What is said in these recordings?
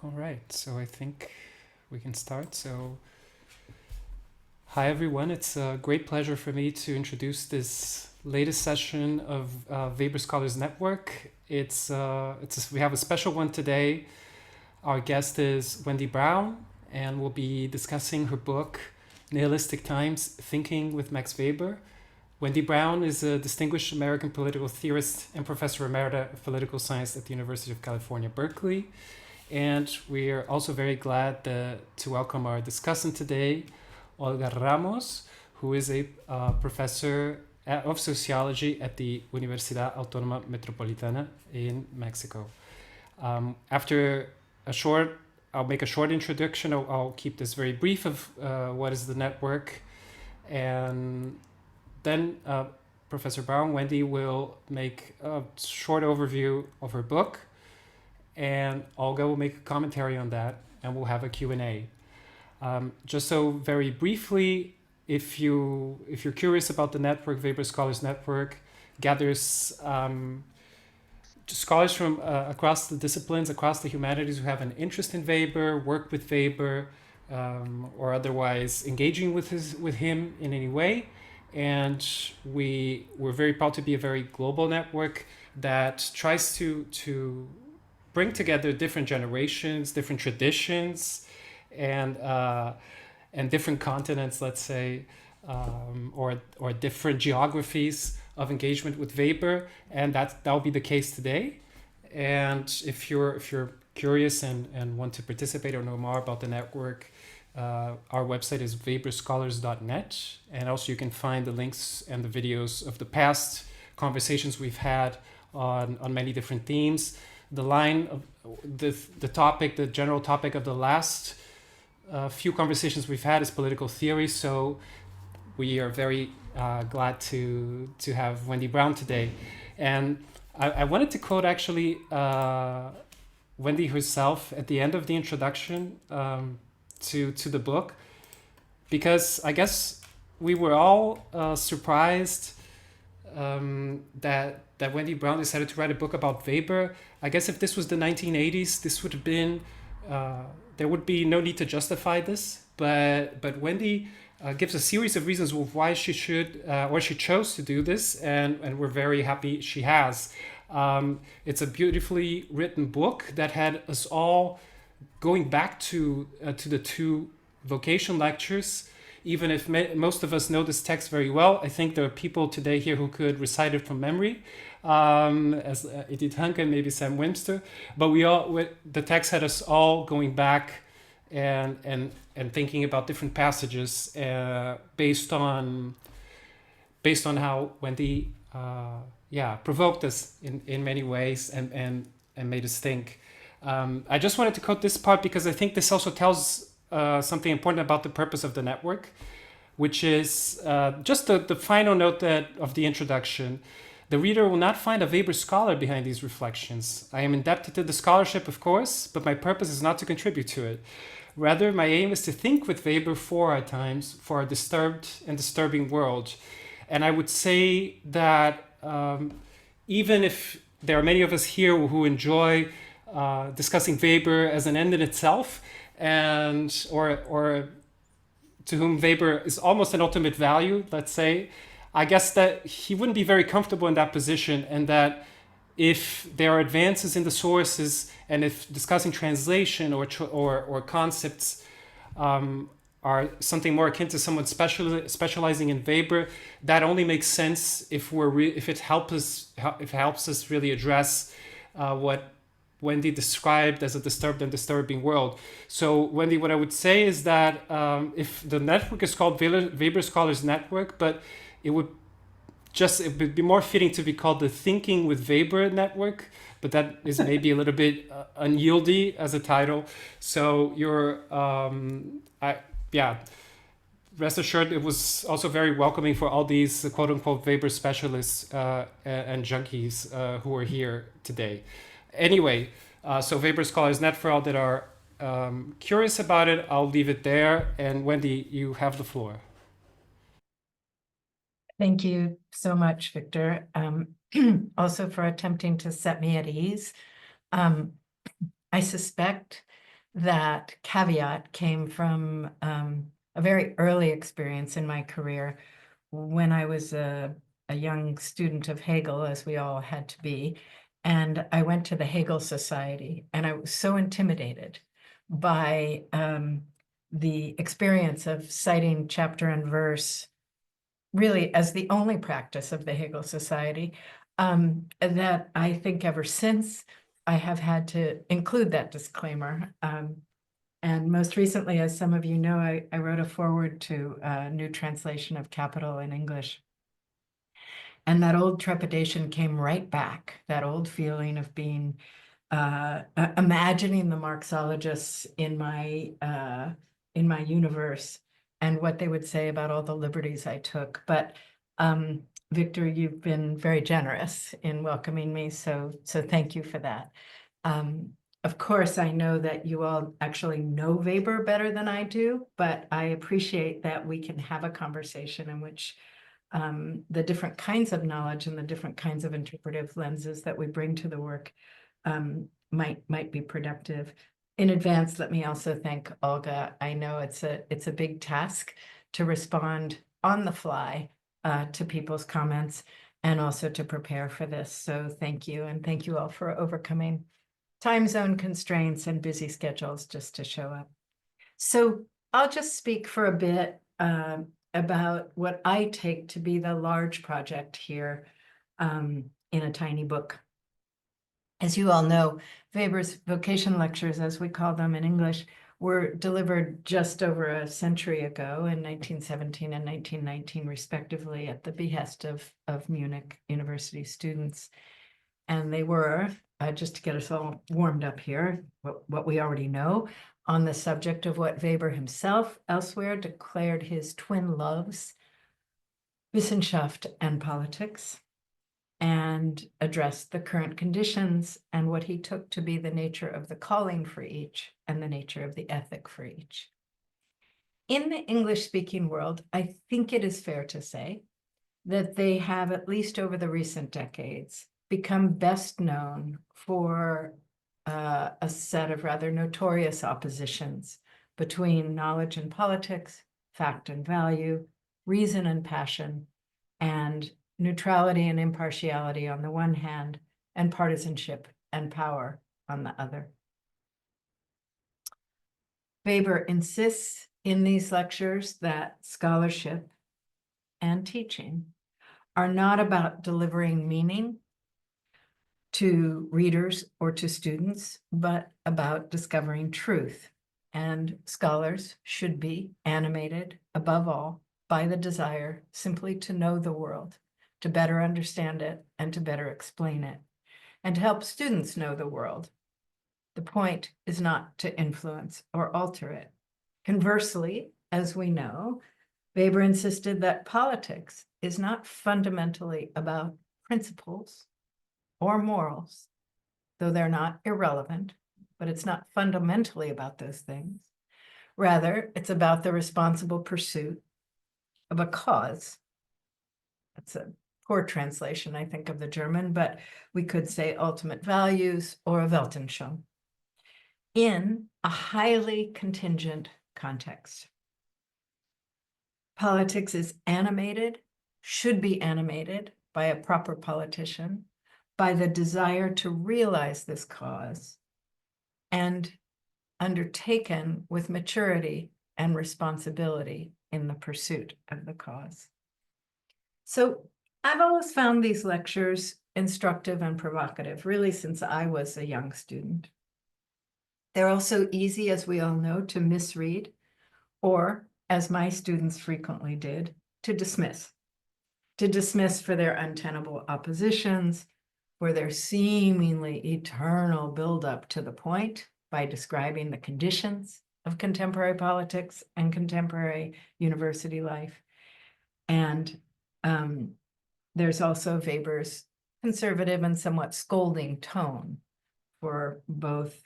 All right, so I think we can start. So, hi everyone. It's a great pleasure for me to introduce this latest session of Weber Scholars Network. We have a special one today. Our guest is Wendy Brown, and we'll be discussing her book, Nihilistic Times: Thinking with Max Weber. Wendy Brown is a distinguished American political theorist and professor emerita of political science at the University of California, Berkeley. And we are also very glad to welcome our discussant today, Olga Ramos, who is a professor of sociology at the Universidad Autónoma Metropolitana in Mexico. I'll make a short introduction. I'll keep this very brief of what is the network. And then Professor Brown, Wendy, will make a short overview of her book. And Olga will make a commentary on that, and we'll have a Q&A. Just so very briefly, if you're curious about the network, Weber Scholars Network gathers scholars from across the disciplines, across the humanities who have an interest in Weber, work with Weber, or otherwise engaging with him in any way. And we're very proud to be a very global network that tries to bring together different generations, different traditions, and different continents, let's say, or different geographies of engagement with Weber, and that will be the case today. And if you're curious and want to participate or know more about the network, our website is weberscholars.net, and also you can find the links and the videos of the past conversations we've had on many different themes. The line of the general topic of the last few conversations we've had is political theory. So we are very glad to have Wendy Brown today. And I wanted to quote actually Wendy herself at the end of the introduction to the book, because I guess we were all surprised that Wendy Brown decided to write a book about Weber. I guess if this was the 1980s, this would have been, there would be no need to justify this. But Wendy gives a series of reasons of why she should, or she chose to do this, and we're very happy she has. It's a beautifully written book that had us all going back to the two vocation lectures. Even if most of us know this text very well, I think there are people today here who could recite it from memory, as Edith Hanke and maybe Sam Webster. But the text had us all going back and thinking about different passages based on how Wendy provoked us in many ways and made us think. I just wanted to quote this part because I think this also tells something important about the purpose of the network, which is just the final note of the introduction. The reader will not find a Weber scholar behind these reflections. I am indebted to the scholarship, of course, but my purpose is not to contribute to it. Rather, my aim is to think with Weber for a disturbed and disturbing world. And I would say that even if there are many of us here who enjoy discussing Weber as an end in itself, and or to whom Weber is almost an ultimate value, let's say, I guess that he wouldn't be very comfortable in that position, and that if there are advances in the sources, and if discussing translation or concepts are something more akin to someone specializing in Weber, that only makes sense if it helps us really address what Wendy described as a disturbed and disturbing world. So Wendy, what I would say is that if the network is called Weber Scholars Network, but it would be more fitting to be called the Thinking with Weber Network, but that is maybe a little bit unyieldy as a title. So rest assured, it was also very welcoming for all these quote unquote Weber specialists and junkies who are here today. Anyway, so Weber Scholars Net, for all that are curious about it, I'll leave it there. And Wendy, you have the floor. Thank you so much, Victor. Also for attempting to set me at ease. I suspect that caveat came from a very early experience in my career when I was a young student of Hegel, as we all had to be. And I went to the Hegel Society, and I was so intimidated by the experience of citing chapter and verse, really as the only practice of the Hegel Society, that I think ever since I have had to include that disclaimer. And most recently, as some of you know, I wrote a foreword to a new translation of Capital in English. And that old trepidation came right back, that old feeling of being, imagining the Marxologists in my universe and what they would say about all the liberties I took. But Victor, you've been very generous in welcoming me, so thank you for that. Of course, I know that you all actually know Weber better than I do, but I appreciate that we can have a conversation in which the different kinds of knowledge and the different kinds of interpretive lenses that we bring to the work might be productive. In advance, let me also thank Olga. I know it's a big task to respond on the fly to people's comments and also to prepare for this. So thank you, and thank you all for overcoming time zone constraints and busy schedules just to show up. So I'll just speak for a bit about what I take to be the large project here in a tiny book. As you all know, Weber's vocation lectures, as we call them in English, were delivered just over a century ago in 1917 and 1919, respectively, at the behest of Munich University students. And they were, just to get us all warmed up here, what we already know, on the subject of what Weber himself elsewhere declared his twin loves, Wissenschaft and politics, and addressed the current conditions and what he took to be the nature of the calling for each and the nature of the ethic for each. In the English-speaking world, I think it is fair to say that they have, at least over the recent decades, become best known for a set of rather notorious oppositions between knowledge and politics, fact and value, reason and passion, and neutrality and impartiality on the one hand, and partisanship and power on the other. Weber insists in these lectures that scholarship and teaching are not about delivering meaning to readers or to students, but about discovering truth. And scholars should be animated, above all, by the desire simply to know the world, to better understand it, and to better explain it, and to help students know the world. The point is not to influence or alter it. Conversely, as we know, Weber insisted that politics is not fundamentally about principles or morals, though they're not irrelevant, but it's not fundamentally about those things. Rather, it's about the responsible pursuit of a cause. That's a poor translation, I think, of the German, but we could say ultimate values or a Weltanschauung in a highly contingent context. Politics is animated, should be animated by a proper politician, by the desire to realize this cause, and undertaken with maturity and responsibility in the pursuit of the cause. So I've always found these lectures instructive and provocative, really since I was a young student. They're also easy, as we all know, to misread, or, as my students frequently did, to dismiss for their untenable oppositions, for their seemingly eternal buildup to the point by describing the conditions of contemporary politics and contemporary university life. And there's also Weber's conservative and somewhat scolding tone for both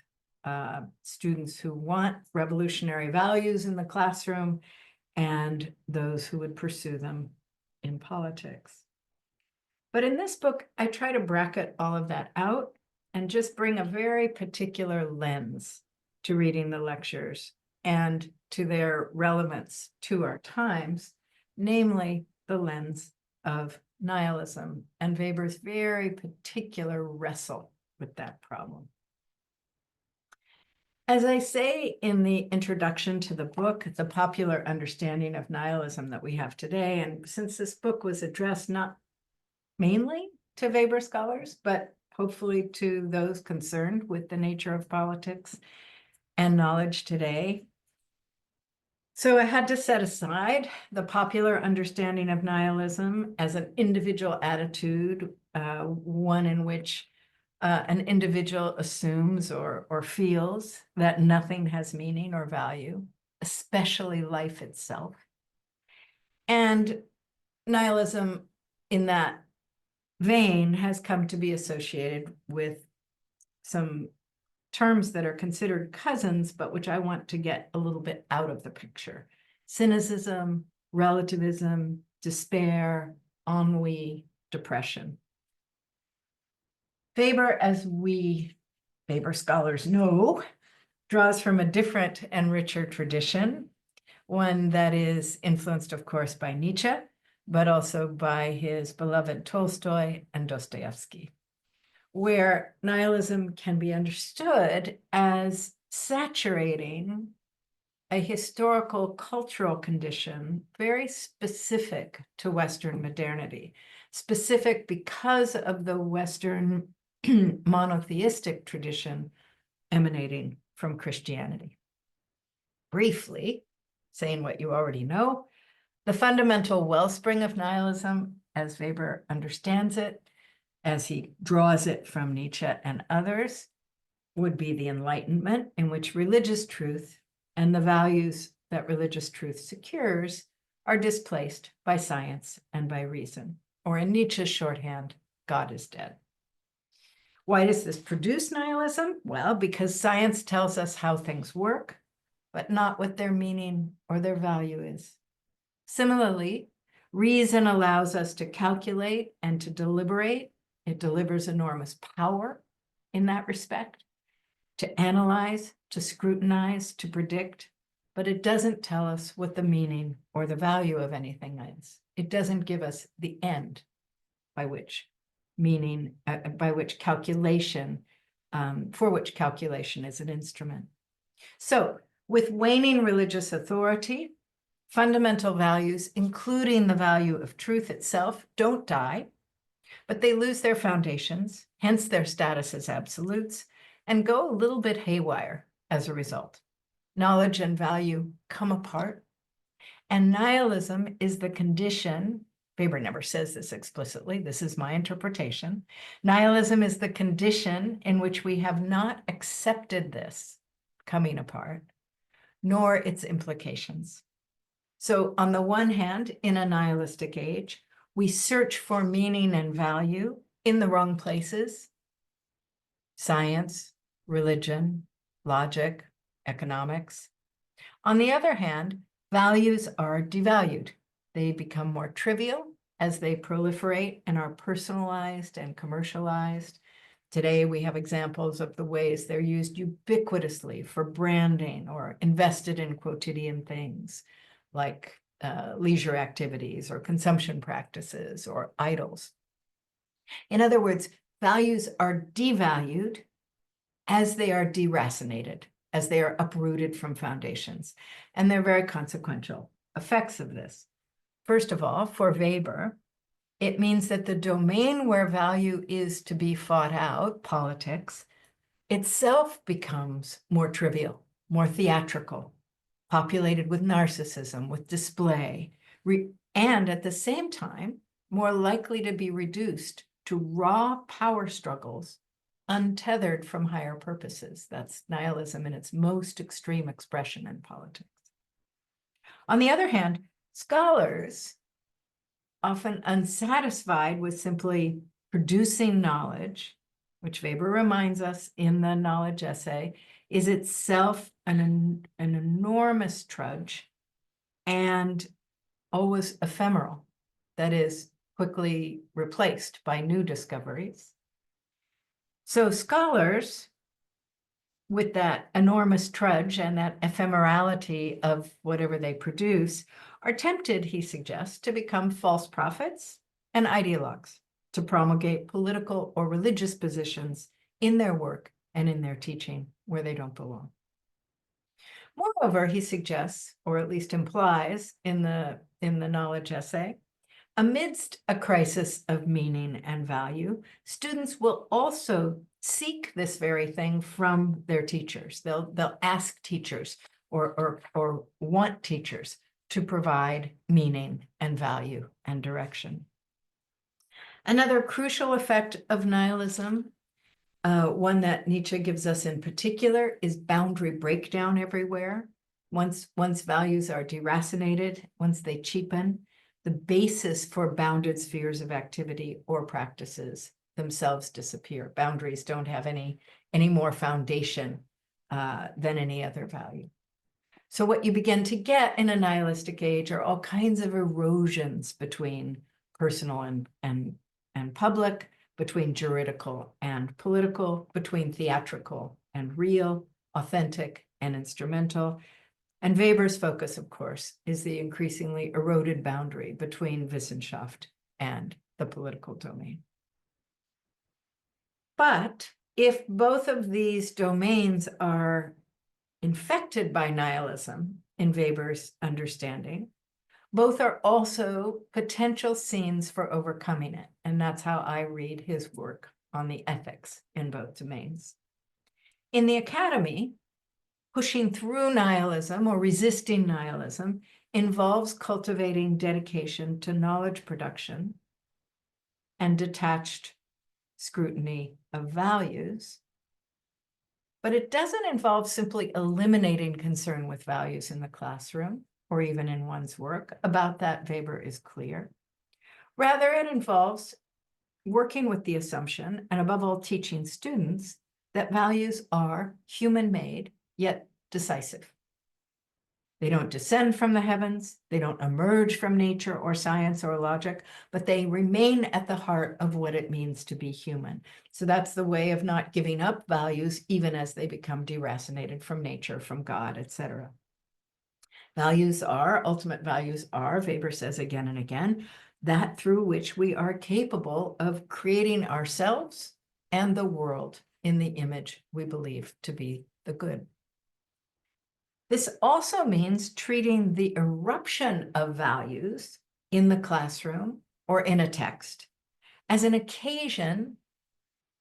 students who want revolutionary values in the classroom and those who would pursue them in politics. But in this book, I try to bracket all of that out and just bring a very particular lens to reading the lectures and to their relevance to our times, namely the lens of nihilism and Weber's very particular wrestle with that problem. As I say in the introduction to the book, the popular understanding of nihilism that we have today, and since this book was addressed not mainly to Weber scholars, but hopefully to those concerned with the nature of politics and knowledge today. So I had to set aside the popular understanding of nihilism as an individual attitude, one in which an individual assumes or feels that nothing has meaning or value, especially life itself. And nihilism in that vein has come to be associated with some terms that are considered cousins, but which I want to get a little bit out of the picture. Cynicism, relativism, despair, ennui, depression. Weber, as we Weber scholars know, draws from a different and richer tradition, one that is influenced, of course, by Nietzsche, but also by his beloved Tolstoy and Dostoevsky, where nihilism can be understood as saturating a historical cultural condition very specific to Western modernity, specific because of the Western monotheistic tradition emanating from Christianity. Briefly, saying what you already know, the fundamental wellspring of nihilism, as Weber understands it, as he draws it from Nietzsche and others, would be the Enlightenment, in which religious truth and the values that religious truth secures are displaced by science and by reason, or in Nietzsche's shorthand, God is dead. Why does this produce nihilism? Well, because science tells us how things work, but not what their meaning or their value is. Similarly, reason allows us to calculate and to deliberate. It delivers enormous power in that respect, to analyze, to scrutinize, to predict, but it doesn't tell us what the meaning or the value of anything is. It doesn't give us the end by which meaning, by which calculation, for which calculation is an instrument. So with waning religious authority, fundamental values, including the value of truth itself, don't die, but they lose their foundations, hence their status as absolutes, and go a little bit haywire as a result. Knowledge and value come apart, and nihilism is the condition. Weber never says this explicitly, this is my interpretation. Nihilism is the condition in which we have not accepted this coming apart, nor its implications. So on the one hand, in a nihilistic age, we search for meaning and value in the wrong places: science, religion, logic, economics. On the other hand, values are devalued. They become more trivial as they proliferate and are personalized and commercialized. Today, we have examples of the ways they're used ubiquitously for branding or invested in quotidian things like leisure activities or consumption practices or idols. In other words, values are devalued as they are deracinated, as they are uprooted from foundations. And there are very consequential effects of this. First of all, for Weber, it means that the domain where value is to be fought out, politics, itself becomes more trivial, more theatrical, populated with narcissism, with display, and at the same time, more likely to be reduced to raw power struggles untethered from higher purposes. That's nihilism in its most extreme expression in politics. On the other hand, scholars, often unsatisfied with simply producing knowledge, which Weber reminds us in the knowledge essay, is itself an enormous trudge and always ephemeral, that is, quickly replaced by new discoveries. So scholars with that enormous trudge and that ephemerality of whatever they produce, are tempted, he suggests, to become false prophets and ideologues, to promulgate political or religious positions in their work and in their teaching where they don't belong. Moreover, he suggests, or at least implies in the knowledge essay, amidst a crisis of meaning and value, students will also seek this very thing from their teachers. They'll ask teachers or want teachers to provide meaning and value and direction. Another crucial effect of nihilism, one that Nietzsche gives us in particular, is boundary breakdown everywhere. Once values are deracinated, once they cheapen, the basis for bounded spheres of activity or practices themselves disappear. Boundaries don't have any more foundation than any other value. So what you begin to get in a nihilistic age are all kinds of erosions between personal and public, between juridical and political, between theatrical and real, authentic and instrumental. And Weber's focus, of course, is the increasingly eroded boundary between Wissenschaft and the political domain. But if both of these domains are infected by nihilism, in Weber's understanding, both are also potential scenes for overcoming it. And that's how I read his work on the ethics in both domains. In the academy, pushing through nihilism or resisting nihilism involves cultivating dedication to knowledge production and detached scrutiny of values. But it doesn't involve simply eliminating concern with values in the classroom or even in one's work. About that, Weber is clear. Rather, it involves working with the assumption, and above all, teaching students that values are human-made, yet decisive. They don't descend from the heavens, they don't emerge from nature or science or logic, but they remain at the heart of what it means to be human. So that's the way of not giving up values, even as they become deracinated from nature, from God, etc. Ultimate values are, Weber says again and again, that through which we are capable of creating ourselves and the world in the image we believe to be the good. This also means treating the eruption of values in the classroom or in a text as an occasion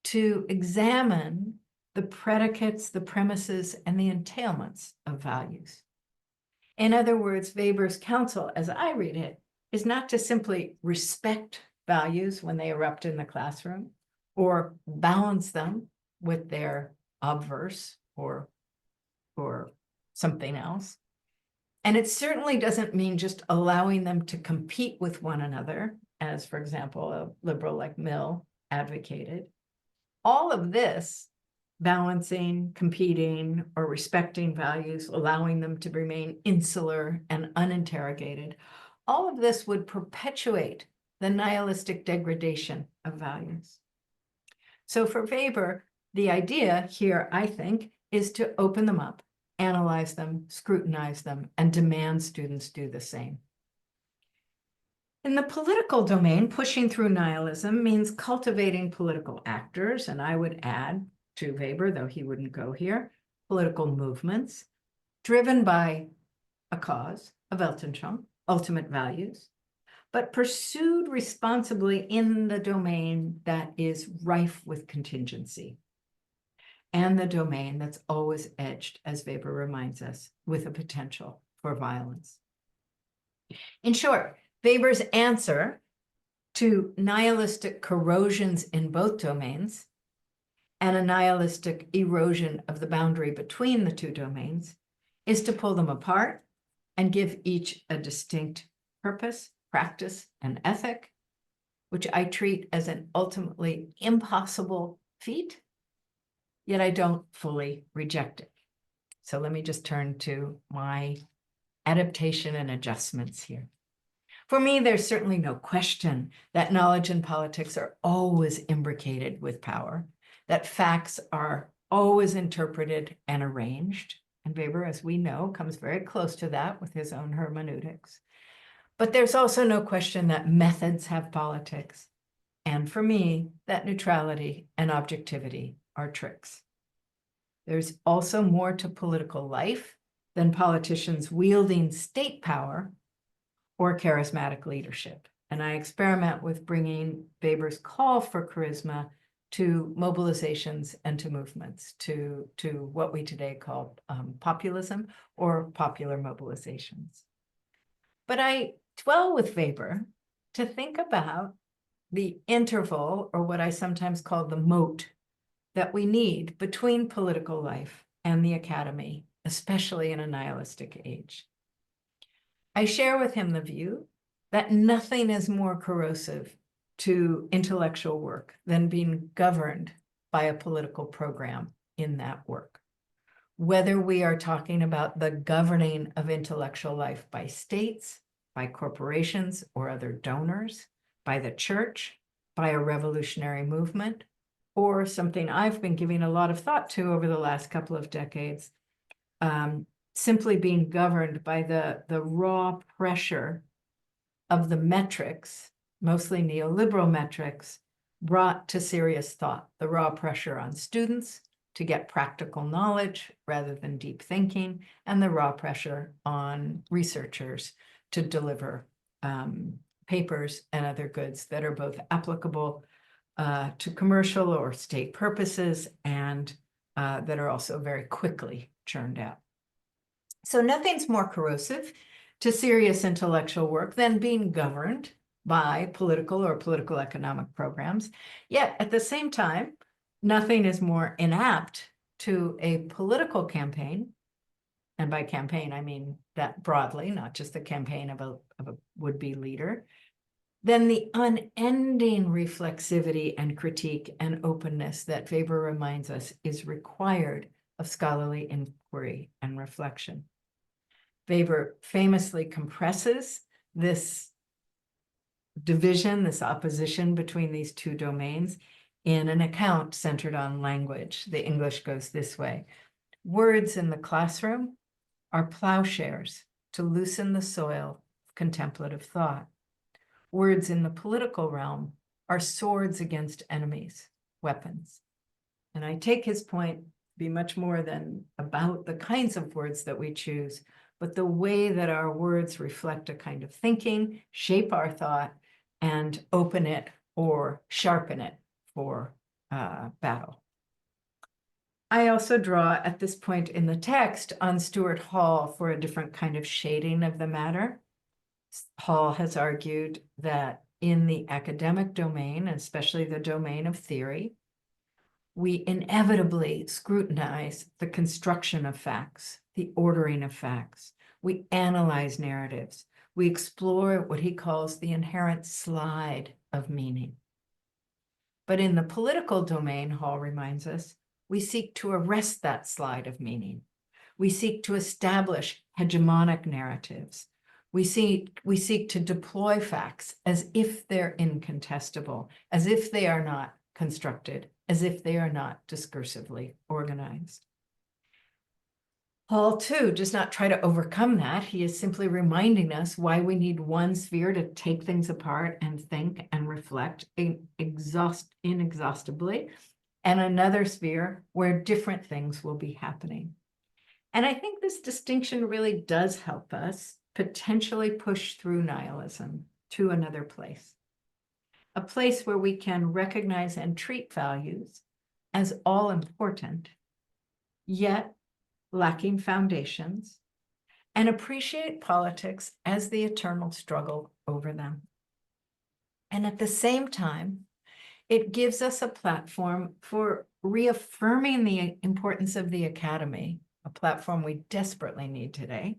to examine the predicates, the premises, and the entailments of values. In other words, Weber's counsel, as I read it, is not to simply respect values when they erupt in the classroom or balance them with their obverse or something else. And it certainly doesn't mean just allowing them to compete with one another, as, for example, a liberal like Mill advocated. All of this, balancing, competing, or respecting values, allowing them to remain insular and uninterrogated, all of this would perpetuate the nihilistic degradation of values. So for Weber, the idea here, I think, is to open them up, analyze them, scrutinize them, and demand students do the same. In the political domain, pushing through nihilism means cultivating political actors, and I would add to Weber, though he wouldn't go here, political movements driven by a cause, a Weltanschauung, ultimate values, but pursued responsibly in the domain that is rife with contingency, and the domain that's always edged, as Weber reminds us, with a potential for violence. In short, Weber's answer to nihilistic corrosions in both domains and a nihilistic erosion of the boundary between the two domains is to pull them apart and give each a distinct purpose, practice, and ethic, which I treat as an ultimately impossible feat, yet I don't fully reject it. So let me just turn to my adaptation and adjustments here. For me, there's certainly no question that knowledge and politics are always imbricated with power, that facts are always interpreted and arranged. And Weber, as we know, comes very close to that with his own hermeneutics. But there's also no question that methods have politics. And for me, that neutrality and objectivity are tricks. There's also more to political life than politicians wielding state power or charismatic leadership. And I experiment with bringing Weber's call for charisma to mobilizations and to movements, to what we today call populism or popular mobilizations. But I dwell with Weber to think about the interval, or what I sometimes call the moat, that we need between political life and the academy, especially in a nihilistic age. I share with him the view that nothing is more corrosive to intellectual work than being governed by a political program in that work. Whether we are talking about the governing of intellectual life by states, by corporations or other donors, by the church, by a revolutionary movement, or something I've been giving a lot of thought to over the last couple of decades, simply being governed by the raw pressure of the metrics, mostly neoliberal metrics, brought to serious thought, the raw pressure on students to get practical knowledge rather than deep thinking, and the raw pressure on researchers to deliver papers and other goods that are both applicable to commercial or state purposes and that are also very quickly churned out. So nothing's more corrosive to serious intellectual work than being governed by political or political economic programs. Yet at the same time, nothing is more inapt to a political campaign, and by campaign, I mean that broadly, not just the campaign of a would-be leader, than the unending reflexivity and critique and openness that Weber reminds us is required of scholarly inquiry and reflection. Weber famously compresses this division, this opposition between these two domains in an account centered on language. The English goes this way: words in the classroom are plowshares to loosen the soil of contemplative thought. Words in the political realm are swords against enemies, weapons. And I take his point to be much more than about the kinds of words that we choose, but the way that our words reflect a kind of thinking, shape our thought, and open it or sharpen it for battle. I also draw at this point in the text on Stuart Hall for a different kind of shading of the matter. Hall has argued that in the academic domain, especially the domain of theory, we inevitably scrutinize the construction of facts, the ordering of facts. We analyze narratives. We explore what he calls the inherent slide of meaning. But in the political domain, Hall reminds us, we seek to arrest that slide of meaning. We seek to establish hegemonic narratives. We seek to deploy facts as if they're incontestable, as if they are not constructed, as if they are not discursively organized. Hall, too, does not try to overcome that. He is simply reminding us why we need one sphere to take things apart and think and reflect inexhaustibly, and another sphere where different things will be happening. And I think this distinction really does help us potentially push through nihilism to another place, a place where we can recognize and treat values as all important, yet lacking foundations, and appreciate politics as the eternal struggle over them. And at the same time, it gives us a platform for reaffirming the importance of the academy, a platform we desperately need today,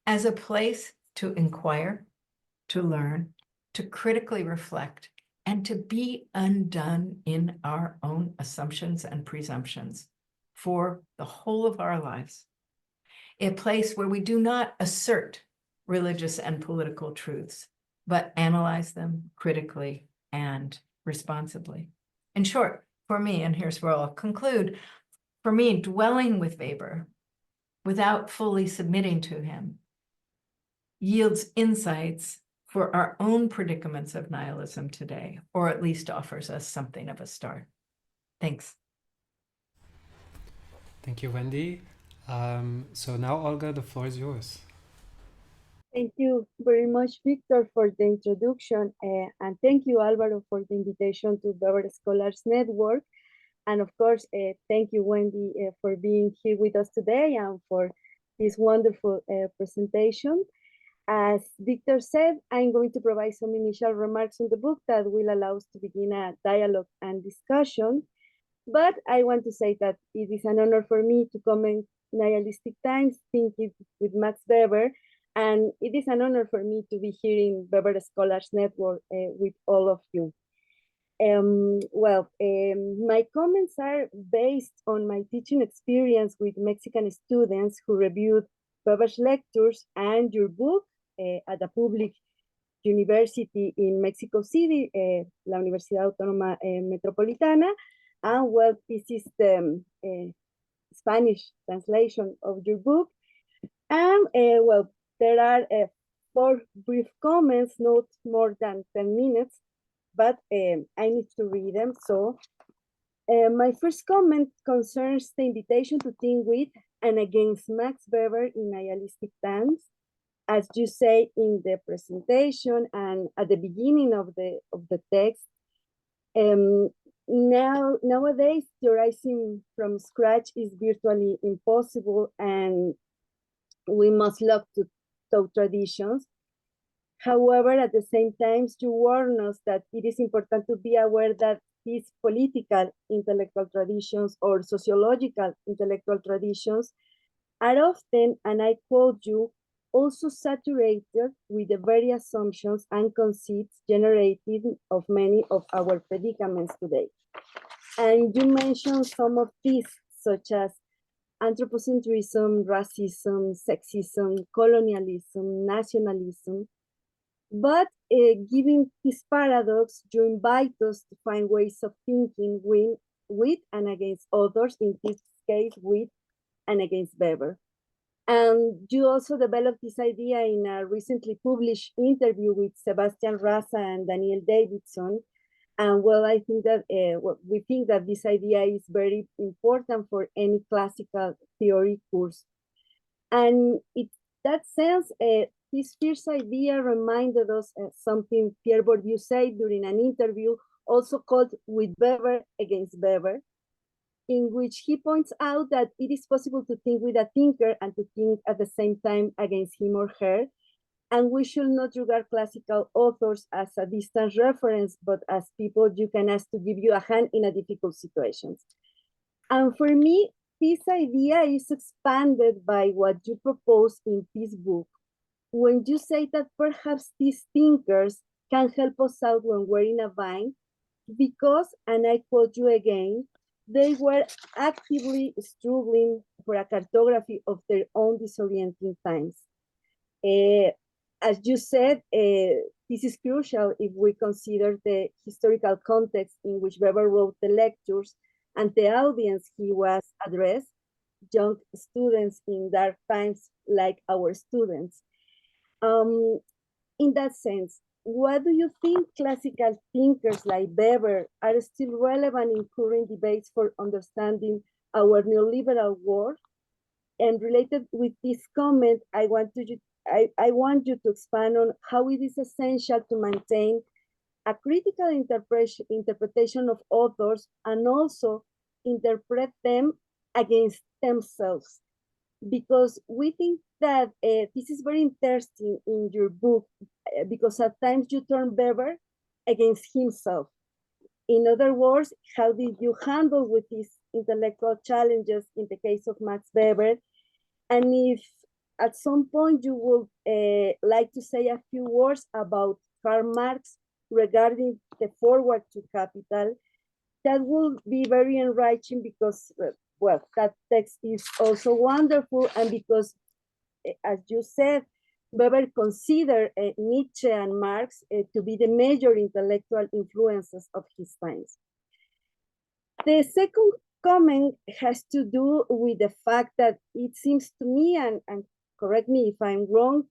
as a place to inquire, to learn, to critically reflect, and to be undone in our own assumptions and presumptions for the whole of our lives. A place where we do not assert religious and political truths, but analyze them critically and responsibly. In short, for me, and here's where I'll conclude, for me, dwelling with Weber without fully submitting to him yields insights for our own predicaments of nihilism today, or at least offers us something of a start. Thanks. Thank you, Wendy. So now, Olga, the floor is yours. Thank you very much, Victor, for the introduction. And thank you, Alvaro, for the invitation to Weber Scholars Network. And of course, thank you, Wendy, for being here with us today and for this wonderful presentation. As Victor said, I'm going to provide some initial remarks on the book that will allow us to begin a dialogue and discussion. But I want to say that it is an honor for me to comment Nihilistic Times, Thinking with Max Weber, and it is an honor for me to be here in Weber Scholars Network with all of you. My comments are based on my teaching experience with Mexican students who reviewed Weber's lectures and your book at a public university in Mexico City, La Universidad Autónoma Metropolitana. And well, this is the Spanish translation of your book. And there are 4 brief comments, not more than 10 minutes, but I need to read them. So my first comment concerns the invitation to think with and against Max Weber in Nihilistic Times. As you say in the presentation and at the beginning of the text, nowadays theorizing from scratch is virtually impossible, and we must look to traditions. However, at the same time, you warn us that it is important to be aware that these political intellectual traditions or sociological intellectual traditions are often, and I quote you, also saturated with the very assumptions and conceits generated of many of our predicaments today. And you mentioned some of these, such as anthropocentrism, racism, sexism, colonialism, nationalism. But given this paradox, you invite us to find ways of thinking with and against others, in this case, with and against Weber. And you also developed this idea in a recently published interview with Sebastian Raza and Daniel Davidson. And well, I think that we think that this idea is very important for any classical theory course. And in that sense, this first idea reminded us something Pierre Bourdieu said during an interview, also called With Weber Against Weber, in which he points out that it is possible to think with a thinker and to think at the same time against him or her. And we should not regard classical authors as a distant reference, but as people you can ask to give you a hand in a difficult situation. And for me, this idea is expanded by what you propose in this book, when you say that perhaps these thinkers can help us out when we're in a bind, because, and I quote you again, they were actively struggling for a cartography of their own disorienting times. As you said, this is crucial if we consider the historical context in which Weber wrote the lectures and the audience he was addressed, young students in dark times like our students. In that sense, what do you think classical thinkers like Weber are still relevant in current debates for understanding our neoliberal world? And related with this comment, I want you to expand on how it is essential to maintain a critical interpretation of authors and also interpret them against themselves. Because we think that this is very interesting in your book, because at times you turn Weber against himself. In other words, how did you handle with these intellectual challenges in the case of Max Weber? And if at some point you would like to say a few words about Karl Marx regarding the forward to capital, that will be very enriching, because, well, that text is also wonderful, and because, as you said, Weber considered Nietzsche and Marx to be the major intellectual influences of his times. The second comment has to do with the fact that it seems to me, and correct me if I'm wrong,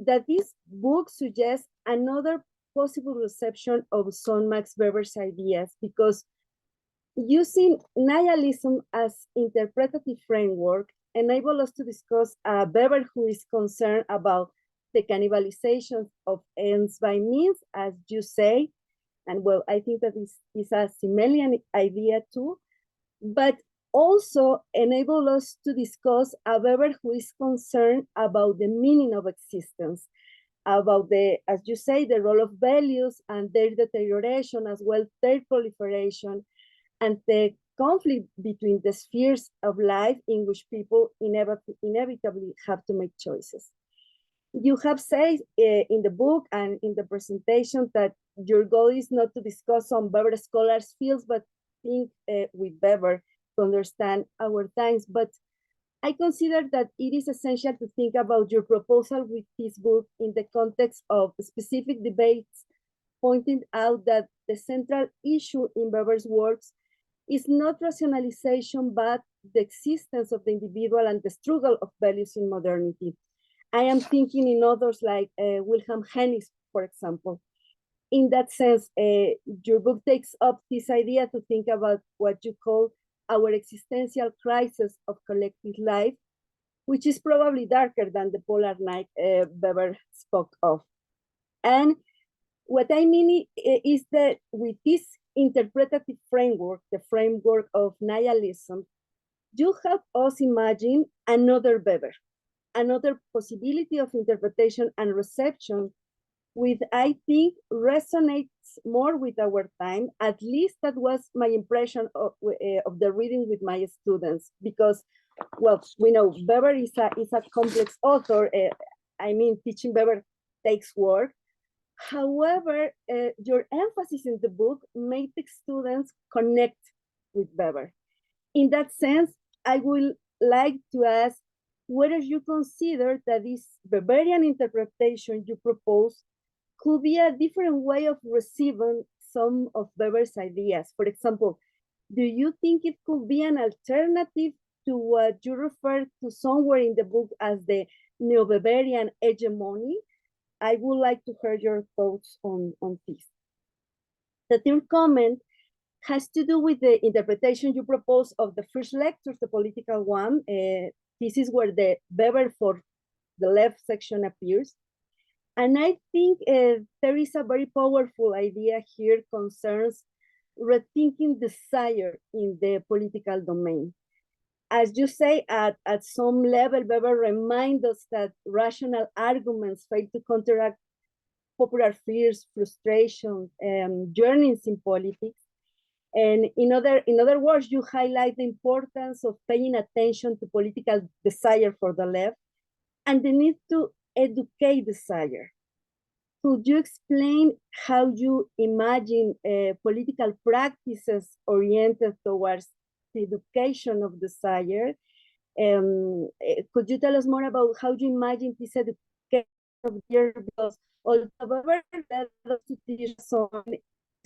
that this book suggests another possible reception of son Max Weber's ideas, because using nihilism as interpretative framework enable us to discuss a Weber who is concerned about the cannibalization of ends by means, as you say. And well, I think that this is a Simmelian idea too, but also enable us to discuss a Weber who is concerned about the meaning of existence, about the, as you say, the role of values and their deterioration, as well their proliferation, and the conflict between the spheres of life in which people inevitably have to make choices. You have said in the book and in the presentation that your goal is not to discuss some Weber scholars' fields, but think with Weber to understand our times. But I consider that it is essential to think about your proposal with this book in the context of specific debates, pointing out that the central issue in Weber's works is not rationalization, but the existence of the individual and the struggle of values in modernity. I am thinking in others like Wilhelm Hennig, for example. In that sense, your book takes up this idea to think about what you call our existential crisis of collective life, which is probably darker than the polar night Weber spoke of. And what I mean is that with this interpretative framework, the framework of nihilism, you help us imagine another Weber, another possibility of interpretation and reception, which I think resonates more with our time. At least that was my impression of the reading with my students, because, well, we know Weber is a complex author. I mean, teaching Weber takes work. However, your emphasis in the book made the students connect with Weber. In that sense, I would like to ask whether you consider that this Weberian interpretation you propose could be a different way of receiving some of Weber's ideas. For example, do you think it could be an alternative to what you refer to somewhere in the book as the neo-Weberian hegemony? I would like to hear your thoughts on this. The third comment has to do with the interpretation you propose of the first lecture, the political one. This is where the Weber for the left section appears. And I think there is a very powerful idea here concerns rethinking desire in the political domain. As you say, at some level, Weber reminds us that rational arguments fail to counteract popular fears, frustration, yearnings in politics. And in other words, you highlight the importance of paying attention to political desire for the left and the need to educate desire. Could you explain how you imagine political practices oriented towards the education of desire? Could you tell us more about how you imagine this education of desire? Because although that is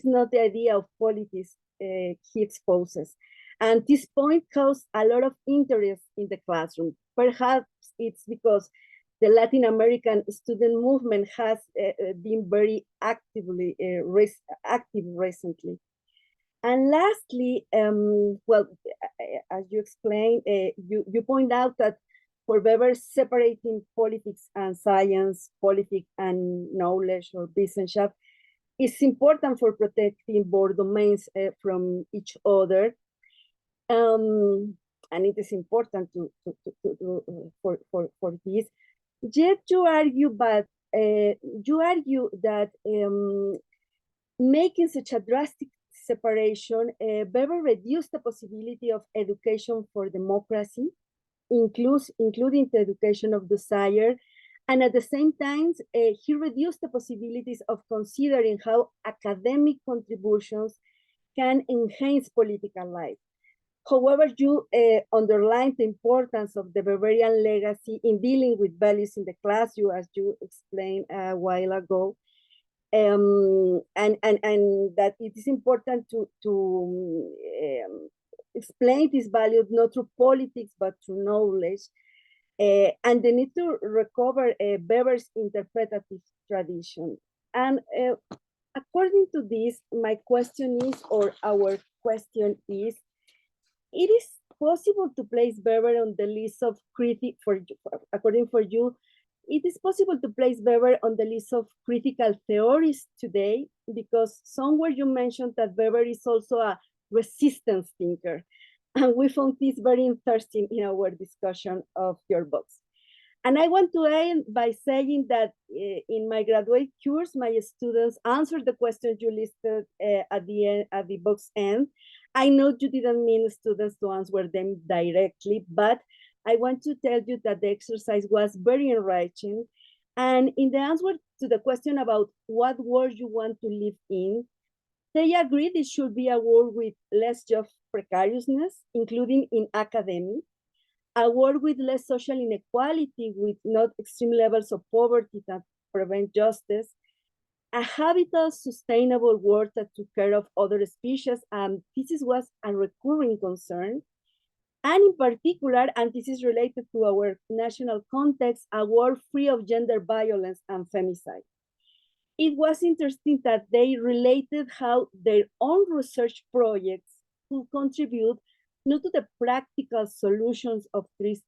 not the idea of politics he exposes. And this point caused a lot of interest in the classroom. Perhaps it's because the Latin American student movement has been very active recently. And lastly, well, as you explained, you point out that for Weber, separating politics and science, politics and knowledge or businessship is important for protecting both domains from each other. And it is important for this. Yet you argue, that making such a drastic separation, Weber reduced the possibility of education for democracy, including the education of desire, and at the same time, he reduced the possibilities of considering how academic contributions can enhance political life. However, you underline the importance of the Weberian legacy in dealing with values in the classroom, as you explained a while ago, and that it is important to explained is valued not through politics, but through knowledge, and the need to recover Weber's interpretative tradition. And according to this, my question is, or our question is, it is possible to place Weber on the list of according for you, it is possible to place Weber on the list of critical theorists today, because somewhere you mentioned that Weber is also a resistance thinker. And we found this very interesting in our discussion of your books. And I want to end by saying that in my graduate course, my students answered the questions you listed at the book's end. I know you didn't mean students to answer them directly, but I want to tell you that the exercise was very enriching. And in the answer to the question about what world you want to live in, they agreed it should be a world with less job precariousness, including in academia, a world with less social inequality, with not extreme levels of poverty that prevent justice, a habitable, sustainable world that took care of other species, and this was a recurring concern. And in particular, and this is related to our national context, a world free of gender violence and femicide. It was interesting that they related how their own research projects could contribute not to the practical solutions of these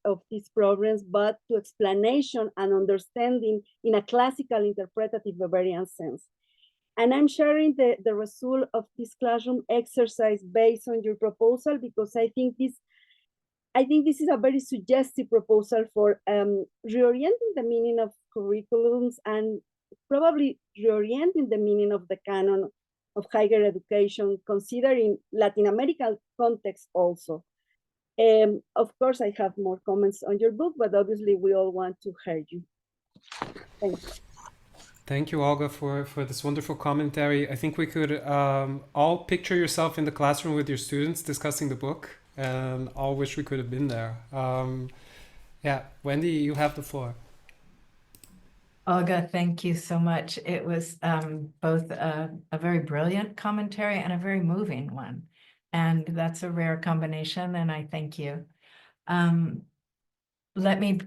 problems, but to explanation and understanding in a classical interpretative Weberian sense. And I'm sharing the result of this classroom exercise based on your proposal, because I think this is a very suggestive proposal for reorienting the meaning of curriculums and probably reorienting the meaning of the canon of higher education, considering Latin American context also. Of course, I have more comments on your book, but obviously we all want to hear you. Thank you. Thank you, Olga, for this wonderful commentary. I think we could all picture yourself in the classroom with your students discussing the book, and all wish we could have been there. Yeah, Wendy, you have the floor. Olga, thank you so much. It was both a very brilliant commentary and a very moving one. And that's a rare combination, and I thank you. Let me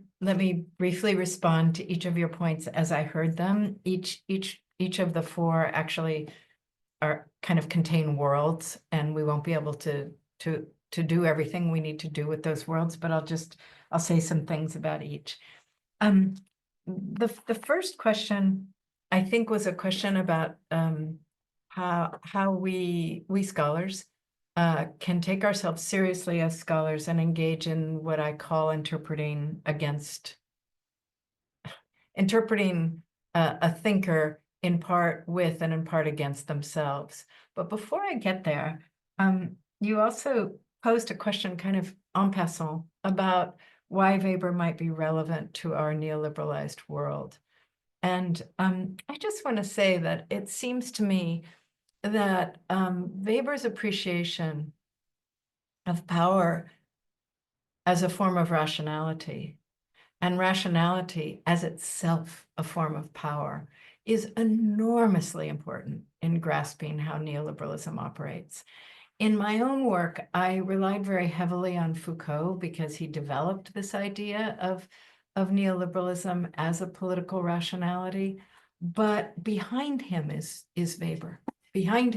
briefly respond to each of your points as I heard them. Each of the four actually are kind of contain worlds, and we won't be able to do everything we need to do with those worlds, but I'll say some things about each. The first question, I think, was a question about how we scholars can take ourselves seriously as scholars and engage in what I call interpreting a thinker in part with and in part against themselves. But before I get there, you also posed a question kind of en passant about why Weber might be relevant to our neoliberalized world. And I just want to say that it seems to me that Weber's appreciation of power as a form of rationality, and rationality as itself a form of power, is enormously important in grasping how neoliberalism operates. In my own work, I relied very heavily on Foucault because he developed this idea of neoliberalism as a political rationality. But behind him is Weber. Behind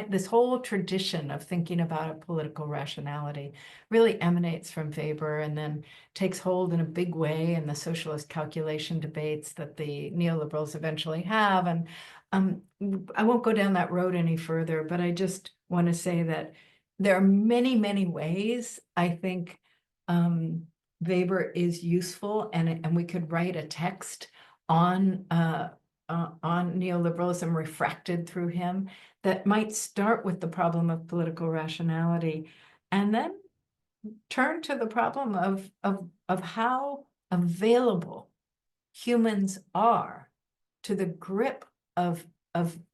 this whole tradition of thinking about a political rationality really emanates from Weber and then takes hold in a big way in the socialist calculation debates that the neoliberals eventually have. And I won't go down that road any further, but I just want to say that there are many, many ways I think Weber is useful, and we could write a text on neoliberalism refracted through him that might start with the problem of political rationality and then turn to the problem of how available humans are to the grip of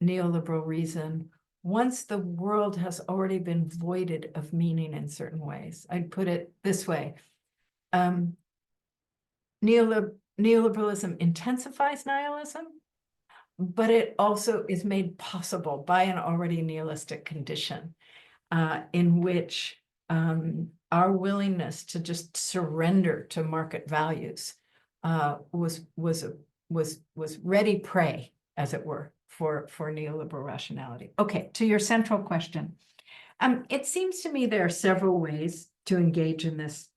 neoliberal reason once the world has already been voided of meaning in certain ways. I'd put it this way. Neoliberalism intensifies nihilism, but it also is made possible by an already nihilistic condition in which our willingness to just surrender to market values was ready prey, as it were, for neoliberal rationality. Okay, to your central question. It seems to me there are several ways to engage in this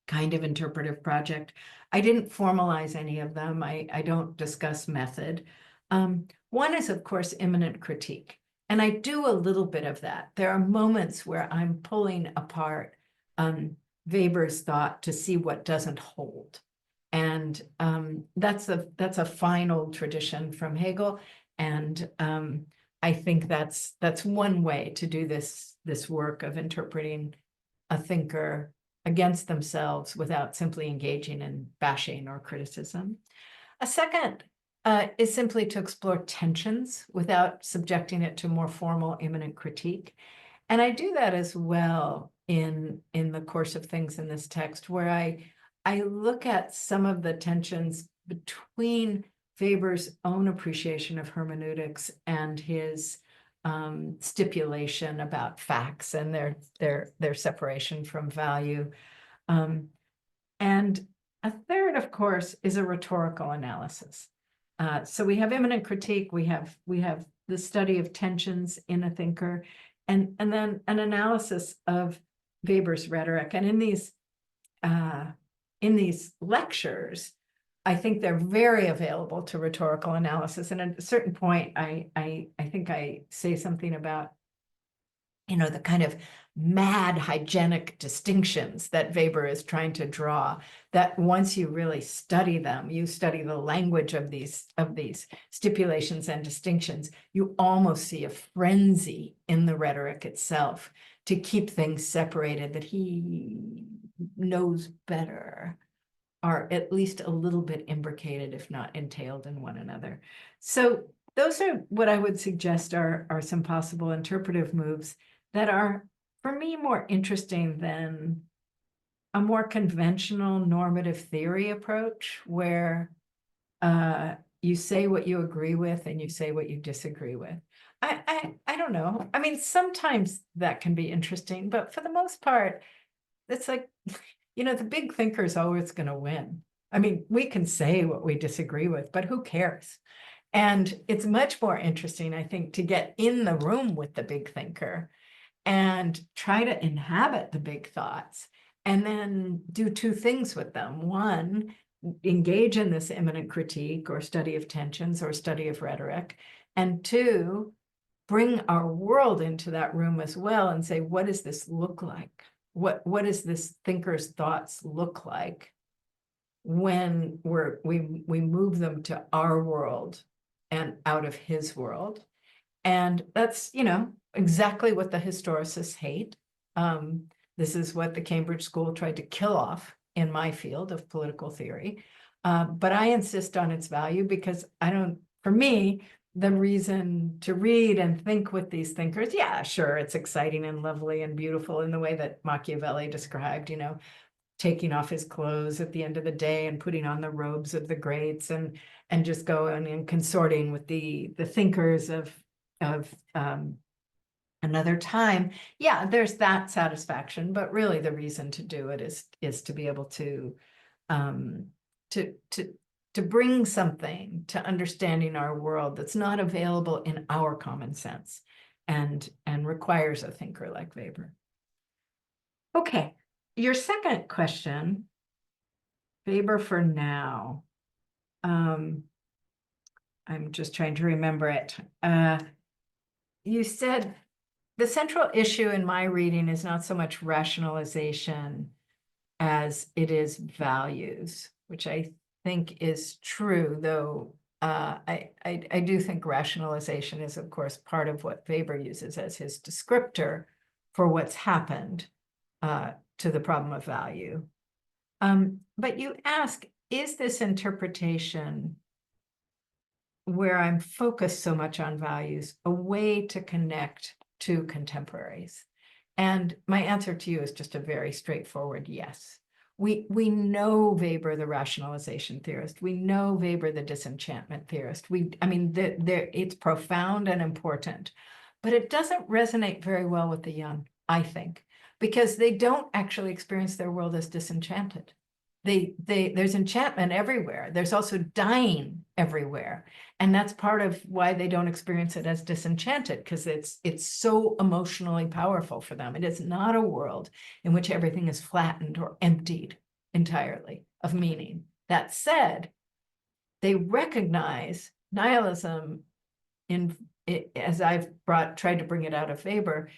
kind of interpretive project. I didn't formalize any of them. I don't discuss method. One is, of course, immanent critique. And I do a little bit of that. There are moments where I'm pulling apart Weber's thought to see what doesn't hold. And that's a fine old tradition from Hegel. And I think that's one way to do this work of interpreting a thinker against themselves without simply engaging in bashing or criticism. A second is simply to explore tensions without subjecting it to more formal immanent critique. And I do that as well in the course of things in this text, where I look at some of the tensions between Weber's own appreciation of hermeneutics and his stipulation about facts and their separation from value. And a third, of course, is a rhetorical analysis. So we have immanent critique, we have the study of tensions in a thinker, and then an analysis of Weber's rhetoric. And in these lectures, I think they're very available to rhetorical analysis. And at a certain point, I think I say something about, the kind of mad hygienic distinctions that Weber is trying to draw, that once you really study them, you study the language of these stipulations and distinctions, you almost see a frenzy in the rhetoric itself to keep things separated, that he knows better, are at least a little bit imbricated, if not entailed in one another. So those are what I would suggest are some possible interpretive moves that are, for me, more interesting than a more conventional normative theory approach, where you say what you agree with and you say what you disagree with. I don't know. I mean, sometimes that can be interesting, but for the most part, it's like, the big thinker is always going to win. I mean, we can say what we disagree with, but who cares? And it's much more interesting, I think, to get in the room with the big thinker and try to inhabit the big thoughts, and then do two things with them. One, engage in this immanent critique or study of tensions or study of rhetoric. And two, bring our world into that room as well and say, what does this look like? What does this thinker's thoughts look like when we move them to our world and out of his world? And that's, exactly what the historicists hate. This is what the Cambridge School tried to kill off in my field of political theory. But I insist on its value because for me, the reason to read and think with these thinkers, yeah, sure, it's exciting and lovely and beautiful in the way that Machiavelli described, taking off his clothes at the end of the day and putting on the robes of the greats and just going and consorting with the thinkers of another time. Yeah, there's that satisfaction, but really the reason to do it is to be able to bring something to understanding our world that's not available in our common sense, and requires a thinker like Weber. Okay, your second question, Weber for now. I'm just trying to remember it. You said the central issue in my reading is not so much rationalization as it is values, which I think is true, though I do think rationalization is, of course, part of what Weber uses as his descriptor for what's happened to the problem of value. But you ask, is this interpretation where I'm focused so much on values a way to connect to contemporaries? And my answer to you is just a very straightforward yes. We know Weber, the rationalization theorist. We know Weber, the disenchantment theorist. It's profound and important, but it doesn't resonate very well with the young, I think. because they don't actually experience their world as disenchanted. There's enchantment everywhere. There's also dying everywhere. And that's part of why they don't experience it as disenchanted, because it's so emotionally powerful for them. It is not a world in which everything is flattened or emptied entirely of meaning. That said, they recognize nihilism as I've tried to bring it out of Weber,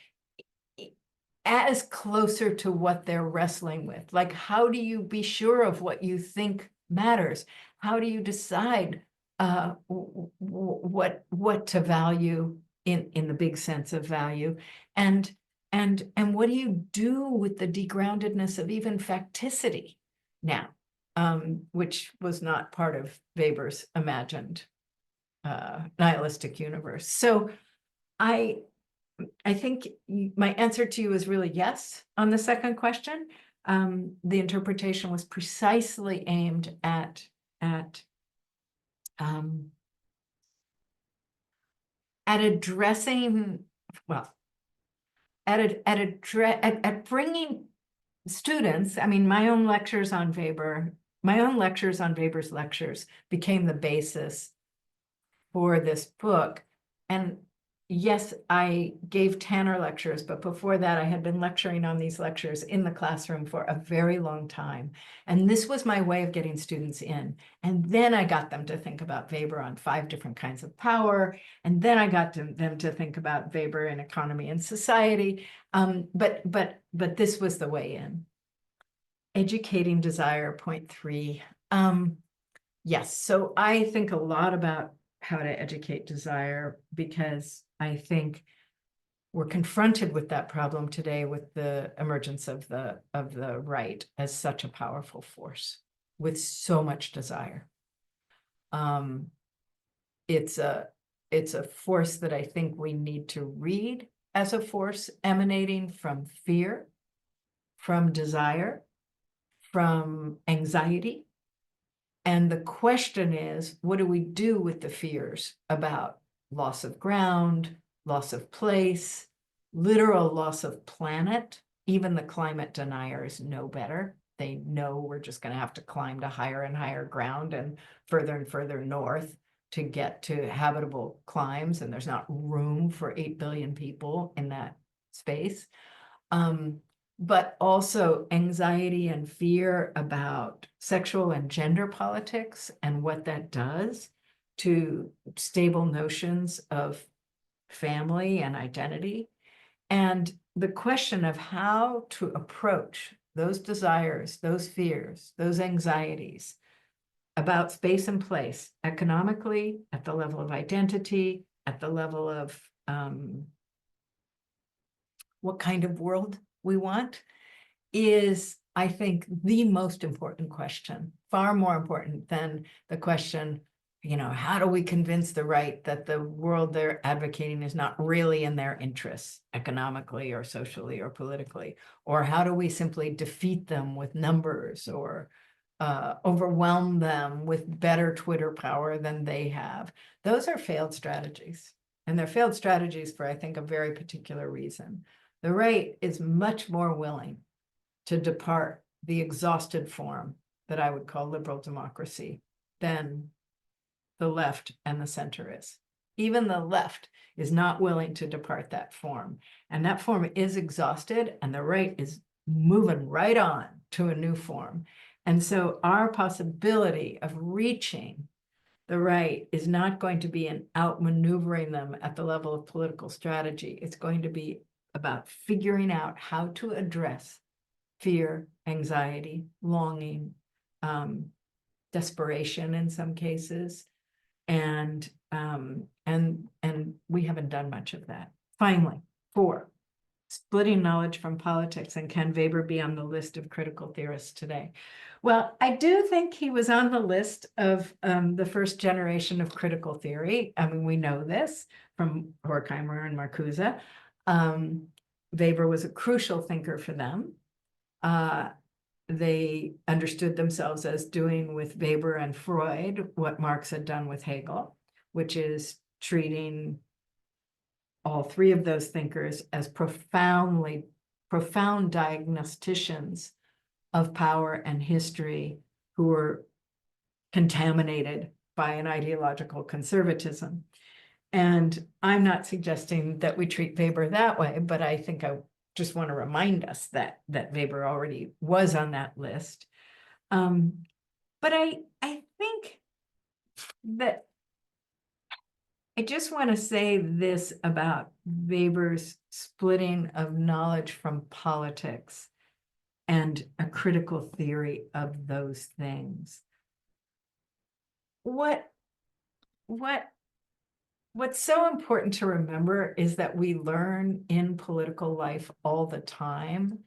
as closer to what they're wrestling with. Like, how do you be sure of what you think matters? How do you decide what to value in the big sense of value? And what do you do with the degroundedness of even facticity now, which was not part of Weber's imagined nihilistic universe? So I think my answer to you is really yes on the second question. The interpretation was precisely aimed at addressing, well, at bringing students. I mean, my own lectures on Weber's lectures became the basis for this book. And yes, I gave Tanner lectures, but before that, I had been lecturing on these lectures in the classroom for a very long time. And this was my way of getting students in. And then I got them to think about Weber on 5 different kinds of power. And then I got them to think about Weber in economy and society. But this was the way in. Educating desire, point 3. Yes, so I think a lot about how to educate desire, because I think we're confronted with that problem today with the emergence of the right as such a powerful force with so much desire. It's a force that I think we need to read as a force emanating from fear, from desire, from anxiety. And the question is, what do we do with the fears about loss of ground, loss of place, literal loss of planet? Even the climate deniers know better. They know we're just going to have to climb to higher and higher ground and further north to get to habitable climes. And there's not room for 8 billion people in that space. But also anxiety and fear about sexual and gender politics and what that does to stable notions of family and identity. And the question of how to approach those desires, those fears, those anxieties about space and place, economically, at the level of identity, at the level of what kind of world we want, is, I think, the most important question, far more important than the question, how do we convince the right that the world they're advocating is not really in their interests, economically or socially or politically? Or how do we simply defeat them with numbers or overwhelm them with better Twitter power than they have? Those are failed strategies. And they're failed strategies for, I think, a very particular reason. The right is much more willing to depart the exhausted form that I would call liberal democracy than the left and the center is. Even the left is not willing to depart that form. And that form is exhausted, and the right is moving right on to a new form. And so our possibility of reaching the right is not going to be in outmaneuvering them at the level of political strategy. It's going to be about figuring out how to address fear, anxiety, longing, desperation in some cases. And we haven't done much of that. Finally, 4, splitting knowledge from politics, and can Weber be on the list of critical theorists today? Well, I do think he was on the list of the first generation of critical theory. I mean, we know this from Horkheimer and Marcuse. Weber was a crucial thinker for them. They understood themselves as doing with Weber and Freud what Marx had done with Hegel, which is treating all 3 of those thinkers as profoundly profound diagnosticians of power and history who were contaminated by an ideological conservatism. And I'm not suggesting that we treat Weber that way, but I think I just want to remind us that Weber already was on that list. But I think that I just want to say this about Weber's splitting of knowledge from politics and a critical theory of those things. What's so important to remember is that we learn in political life all the time.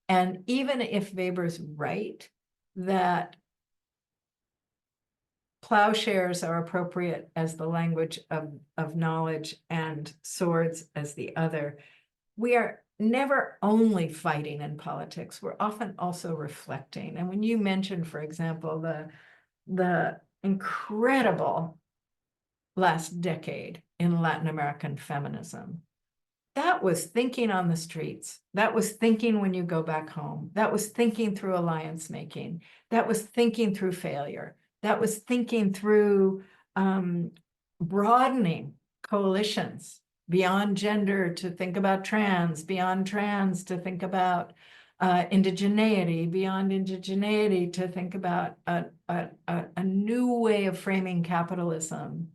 And even if Weber's right that plowshares are appropriate as the language of knowledge and swords as the other, we are never only fighting in politics. We're often also reflecting. And when you mentioned, for example, the incredible last decade in Latin American feminism, that was thinking on the streets. That was thinking when you go back home. That was thinking through alliance making. That was thinking through failure. That was thinking through broadening coalitions beyond gender to think about trans, beyond trans to think about indigeneity, beyond indigeneity to think about a new way of framing capitalism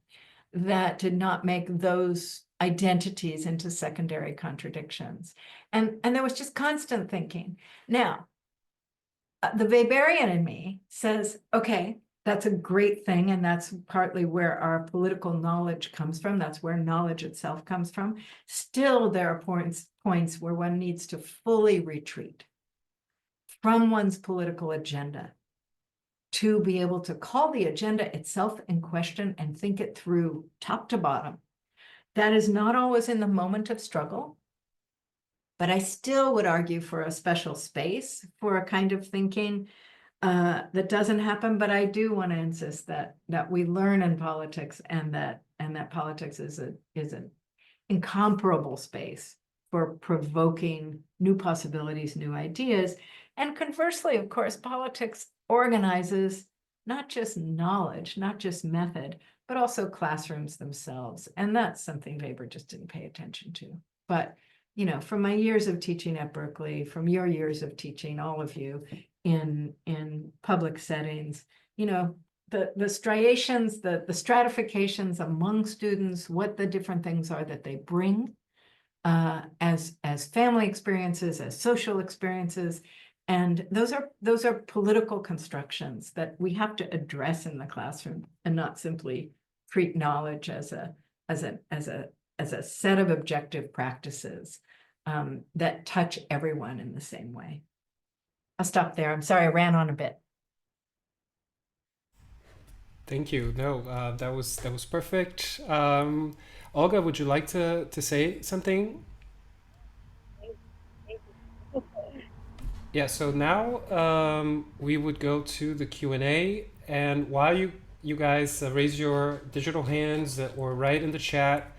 that did not make those identities into secondary contradictions. And there was just constant thinking. Now, the Weberian in me says, okay, that's a great thing. And that's partly where our political knowledge comes from. That's where knowledge itself comes from. Still, there are points where one needs to fully retreat from one's political agenda to be able to call the agenda itself in question and think it through top to bottom. That is not always in the moment of struggle, but I still would argue for a special space for a kind of thinking that doesn't happen. But I do want to insist that we learn in politics, and that politics is an incomparable space for provoking new possibilities, new ideas. And conversely, of course, politics organizes not just knowledge, not just method, but also classrooms themselves. And that's something Weber just didn't pay attention to. But, you know, from my years of teaching at Berkeley, from your years of teaching, all of you, in public settings, you know, the striations, the stratifications among students, what the different things are that they bring as family experiences, as social experiences. And those are political constructions that we have to address in the classroom, and not simply treat knowledge as a set of objective practices that touch everyone in the same way. I'll stop there. I'm sorry I ran on a bit. Thank you. No, that was perfect. Olga, would you like to say something? Yeah, so now we would go to the Q&A, and while you guys raise your digital hands or write in the chat,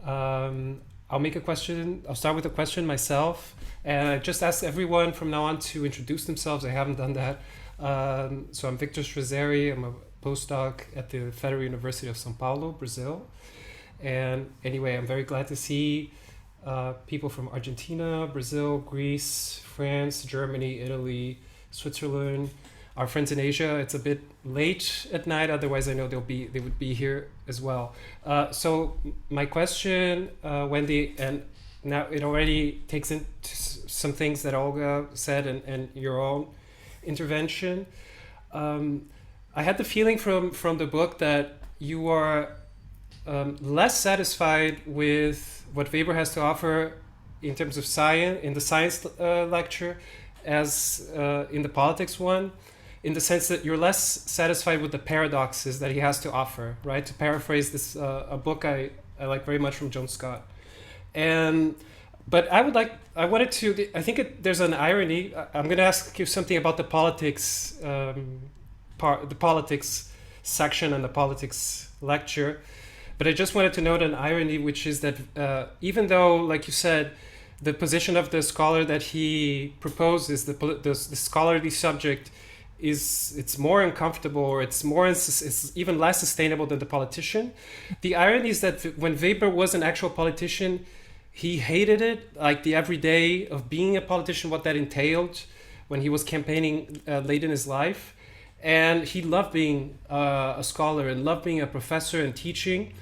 I'll make a question. I'll start with a question myself, and I just ask everyone from now on to introduce themselves. I haven't done that. So I'm Victor Strazzeri. I'm a postdoc at the Federal University of São Paulo, Brazil. And anyway, I'm very glad to see people from Argentina, Brazil, Greece, France, Germany, Italy, Switzerland, our friends in Asia. It's a bit late at night, otherwise I know they would be here as well. So my question, Wendy, and now it already takes into some things that Olga said and your own intervention. I had the feeling from the book that you are less satisfied with what Weber has to offer in terms of science, in the science lecture, as in the politics one, in the sense that you're less satisfied with the paradoxes that he has to offer, right? To paraphrase this, a book I like very much from John Scott. But I think there's an irony. I'm going to ask you something about the politics part, the politics section and the politics lecture. But I just wanted to note an irony, which is that even though, like you said, the position of the scholar that he proposes, the scholarly subject, it's more uncomfortable, or it's even less sustainable than the politician. The irony is that when Weber was an actual politician, he hated it, like the everyday of being a politician, what that entailed when he was campaigning late in his life. And he loved being a scholar and loved being a professor and teaching.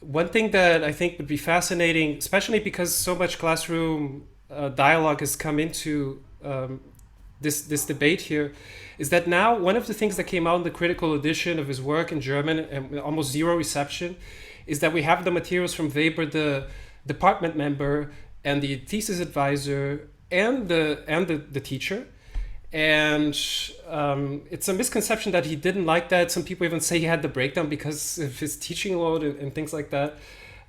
One thing that I think would be fascinating, especially because so much classroom dialogue has come into this debate here, is that now one of the things that came out in the critical edition of his work in German, and almost zero reception, is that we have the materials from Weber, the department member and the thesis advisor and the teacher. And it's a misconception that he didn't like that. Some people even say he had the breakdown because of his teaching load and things like that.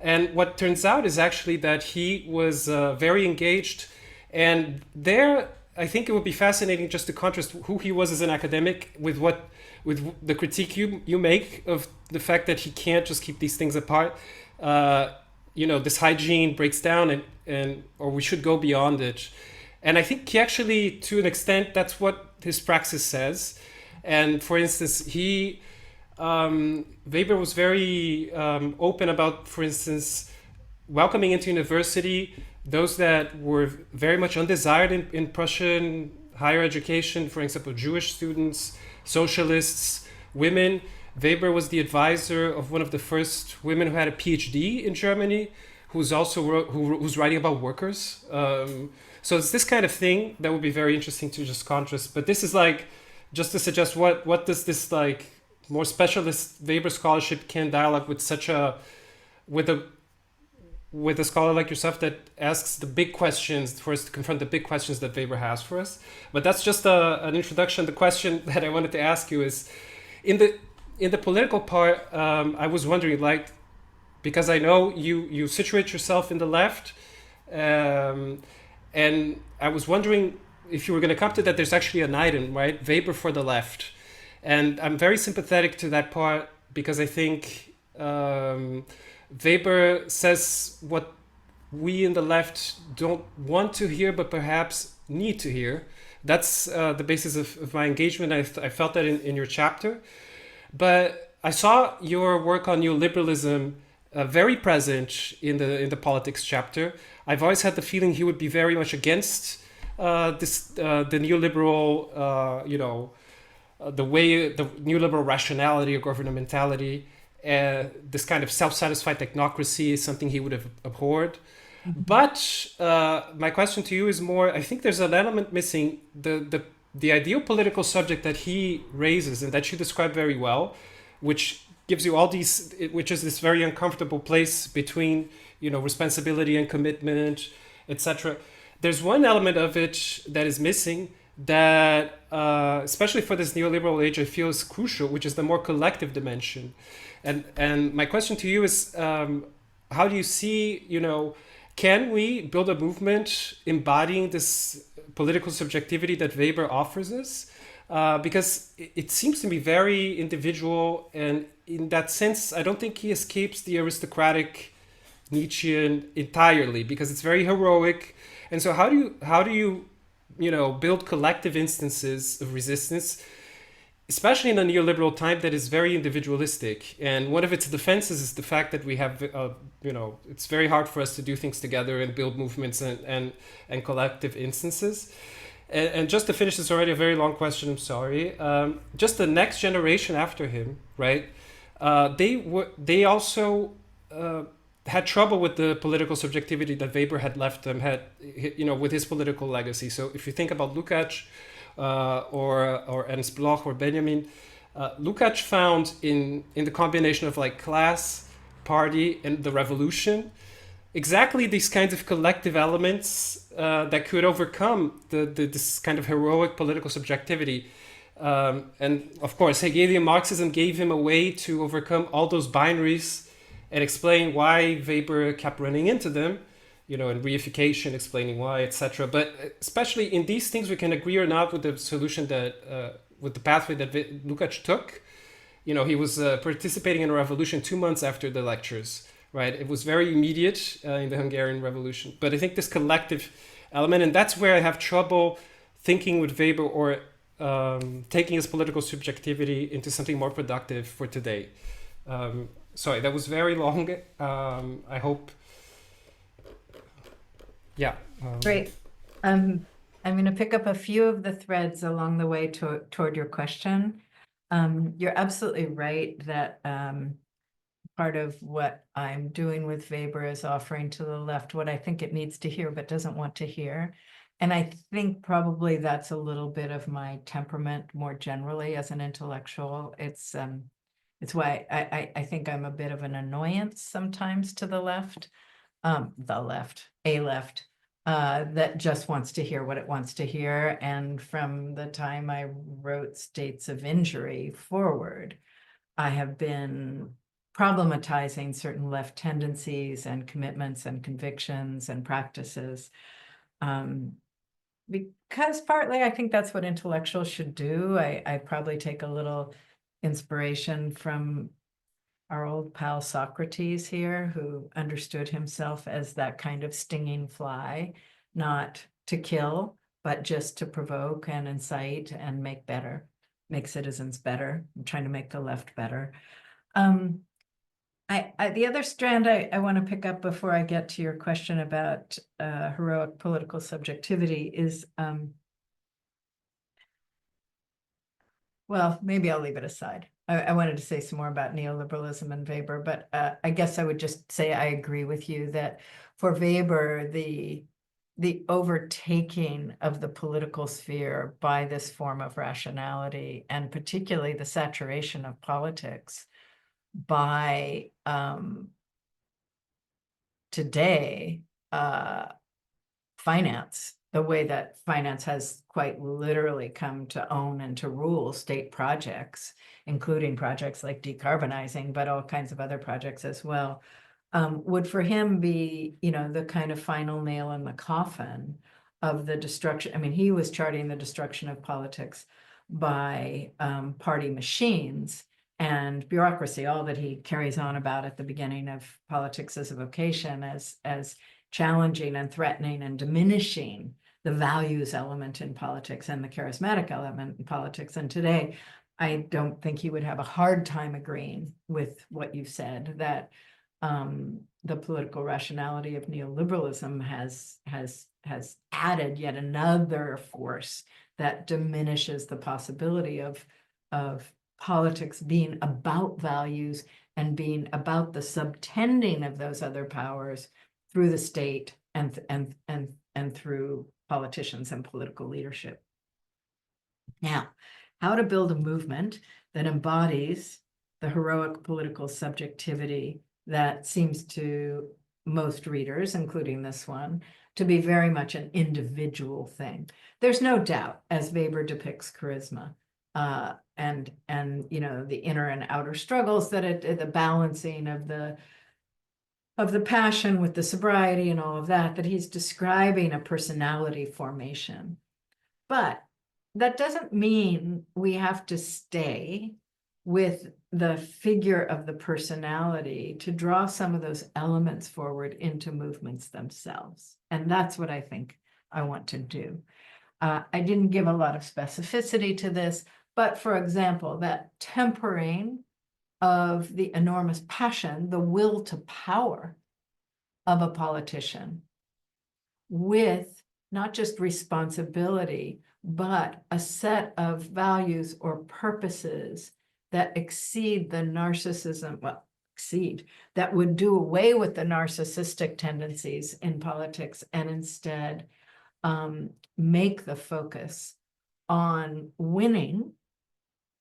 And what turns out is actually that he was very engaged. And there, I think it would be fascinating just to contrast who he was as an academic with the critique you make of the fact that he can't just keep these things apart. This hygiene breaks down, or we should go beyond it. And I think he actually, to an extent, that's what his praxis says. And for instance, Weber was very open about, for instance, welcoming into university those that were very much undesired in Prussian higher education, for example, Jewish students, socialists, women. Weber was the advisor of one of the first women who had a PhD in Germany, who's writing about workers. So it's this kind of thing that would be very interesting to just contrast. But this is like, just to suggest what does this like more specialist Weber scholarship can dialogue with with a scholar like yourself that asks the big questions, for us to confront the big questions that Weber has for us. But that's just an introduction. The question that I wanted to ask you is, in the political part, I was wondering, like, because I know you situate yourself in the left, and I was wondering if you were going to come to that. There's actually an item, right? Weber for the left. And I'm very sympathetic to that part because I think Weber says what we in the left don't want to hear, but perhaps need to hear. That's the basis of my engagement. I felt that in your chapter. But I saw your work on neoliberalism very present in the politics chapter. I've always had the feeling he would be very much against the neoliberal, the neoliberal rationality or governmentality. This kind of self-satisfied technocracy is something he would have abhorred. Mm-hmm. But my question to you is more, I think there's an element missing, the ideal political subject that he raises and that you describe very well, which gives you all these, which is this very uncomfortable place between, responsibility and commitment, etc. There's one element of it that is missing that, especially for this neoliberal age, I feel is crucial, which is the more collective dimension. And my question to you is, how do you see, can we build a movement embodying this political subjectivity that Weber offers us? Because it seems to be very individual, and in that sense, I don't think he escapes the aristocratic Nietzschean entirely, because it's very heroic. And so how do you build collective instances of resistance, especially in a neoliberal time that is very individualistic? And one of its defenses is the fact that we have, it's very hard for us to do things together and build movements and collective instances. And just to finish, this already a very long question, I'm sorry. Just the next generation after him, right? They also had trouble with the political subjectivity that Weber had left them, with his political legacy. So if you think about Lukács or Ernst Bloch or Benjamin, Lukács found in the combination of like class, party, and the revolution, exactly these kinds of collective elements that could overcome this kind of heroic political subjectivity. And of course, Hegelian Marxism gave him a way to overcome all those binaries and explain why Weber kept running into them, and reification, explaining why, etc. But especially in these things, we can agree or not with the solution that, with the pathway that Lukács took. He was participating in a revolution 2 months after the lectures, right? It was very immediate in the Hungarian Revolution. But I think this collective element, and that's where I have trouble thinking with Weber or taking his political subjectivity into something more productive for today. Sorry, that was very long. I hope. Yeah. Great. I'm going to pick up a few of the threads along the way toward your question. You're absolutely right that part of what I'm doing with Weber is offering to the left what I think it needs to hear but doesn't want to hear. And I think probably that's a little bit of my temperament more generally as an intellectual. It's why I think I'm a bit of an annoyance sometimes to the left, that just wants to hear what it wants to hear. And from the time I wrote States of Injury forward, I have been problematizing certain left tendencies and commitments and convictions and practices. Because partly I think that's what intellectuals should do. I probably take a little inspiration from our old pal Socrates here, who understood himself as that kind of stinging fly, not to kill, but just to provoke and incite and make citizens better. I'm trying to make the left better. The other strand I want to pick up before I get to your question about heroic political subjectivity is, well, maybe I'll leave it aside. I wanted to say some more about neoliberalism and Weber, but I guess I would just say I agree with you that for Weber, the overtaking of the political sphere by this form of rationality, and particularly the saturation of politics by today finance, the way that finance has quite literally come to own and to rule state projects, including projects like decarbonizing, but all kinds of other projects as well, would for him be, the kind of final nail in the coffin of the destruction. I mean, he was charting the destruction of politics by party machines and bureaucracy, all that he carries on about at the beginning of Politics as a Vocation, as challenging and threatening and diminishing the values element in politics and the charismatic element in politics. And today, I don't think he would have a hard time agreeing with what you said, that the political rationality of neoliberalism has added yet another force that diminishes the possibility of politics being about values and being about the subtending of those other powers through the state and through politicians and political leadership. Now, how to build a movement that embodies the heroic political subjectivity that seems to most readers, including this one, to be very much an individual thing. There's no doubt, as Weber depicts charisma, and the inner and outer struggles, that the balancing of the passion with the sobriety and all of that he's describing a personality formation. But that doesn't mean we have to stay with the figure of the personality to draw some of those elements forward into movements themselves. And that's what I think I want to do. I didn't give a lot of specificity to this, but for example, that tempering of the enormous passion, the will to power of a politician, with not just responsibility, but a set of values or purposes that exceed the narcissism, that would do away with the narcissistic tendencies in politics and instead make the focus on winning,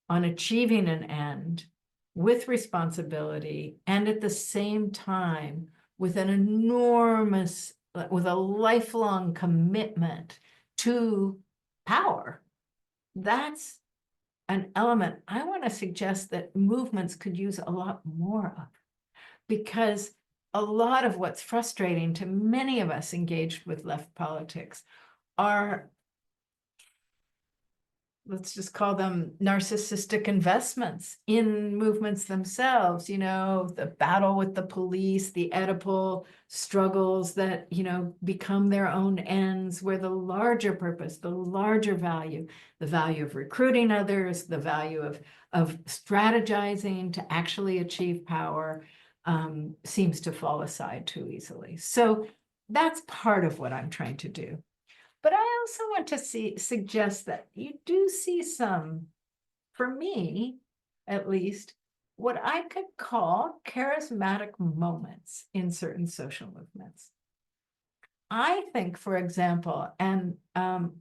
on achieving an end with responsibility, and at the same time with a lifelong commitment to power. That's an element I want to suggest that movements could use a lot more of, because a lot of what's frustrating to many of us engaged with left politics are let's just call them narcissistic investments in movements themselves, you know, the battle with the police, the Oedipal struggles that, you know, become their own ends, where the larger purpose, the larger value, the value of recruiting others, the value of strategizing to actually achieve power, seems to fall aside too easily. So that's part of what I'm trying to do. But I also want to suggest that you do see some, for me, at least, what I could call charismatic moments in certain social movements. I think, for example, and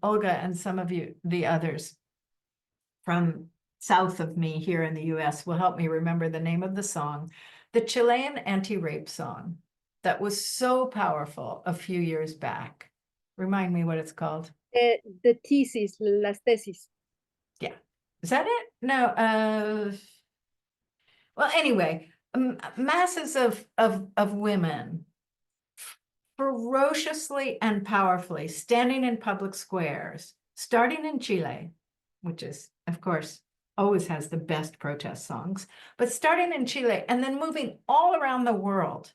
Olga and some of you, the others from south of me here in the US will help me remember the name of the song, the Chilean anti-rape song that was so powerful a few years back. Remind me what it's called. The thesis, las tesis. Yeah. Is that it? No. Well, anyway, masses of women ferociously and powerfully standing in public squares, starting in Chile, which is, of course, always has the best protest songs, but starting in Chile and then moving all around the world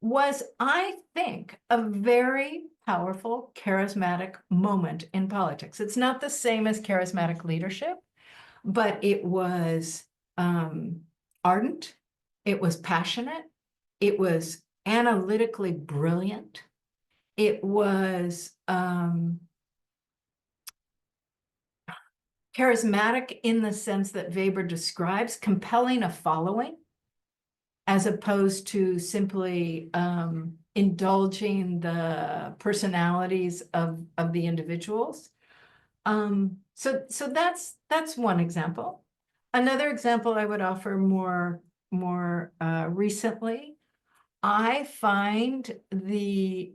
was, I think, a very powerful, charismatic moment in politics. It's not the same as charismatic leadership, but it was ardent, it was passionate, it was analytically brilliant, it was charismatic in the sense that Weber describes, compelling a following, as opposed to simply indulging the personalities of the individuals. So that's one example. Another example I would offer more recently, I find the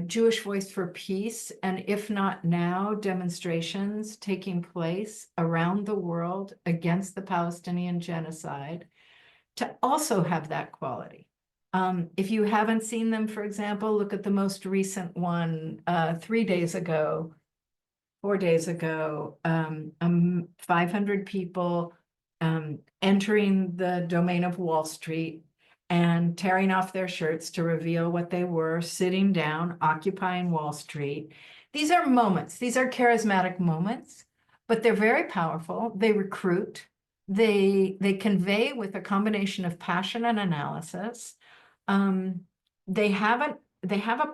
Jewish Voice for Peace, and if not now, demonstrations taking place around the world against the Palestinian genocide to also have that quality. If you haven't seen them, for example, look at the most recent one 4 days ago, 500 people entering the domain of Wall Street and tearing off their shirts to reveal what they were, sitting down, occupying Wall Street. These are moments, these are charismatic moments, but they're very powerful. They recruit, they convey with a combination of passion and analysis. They have a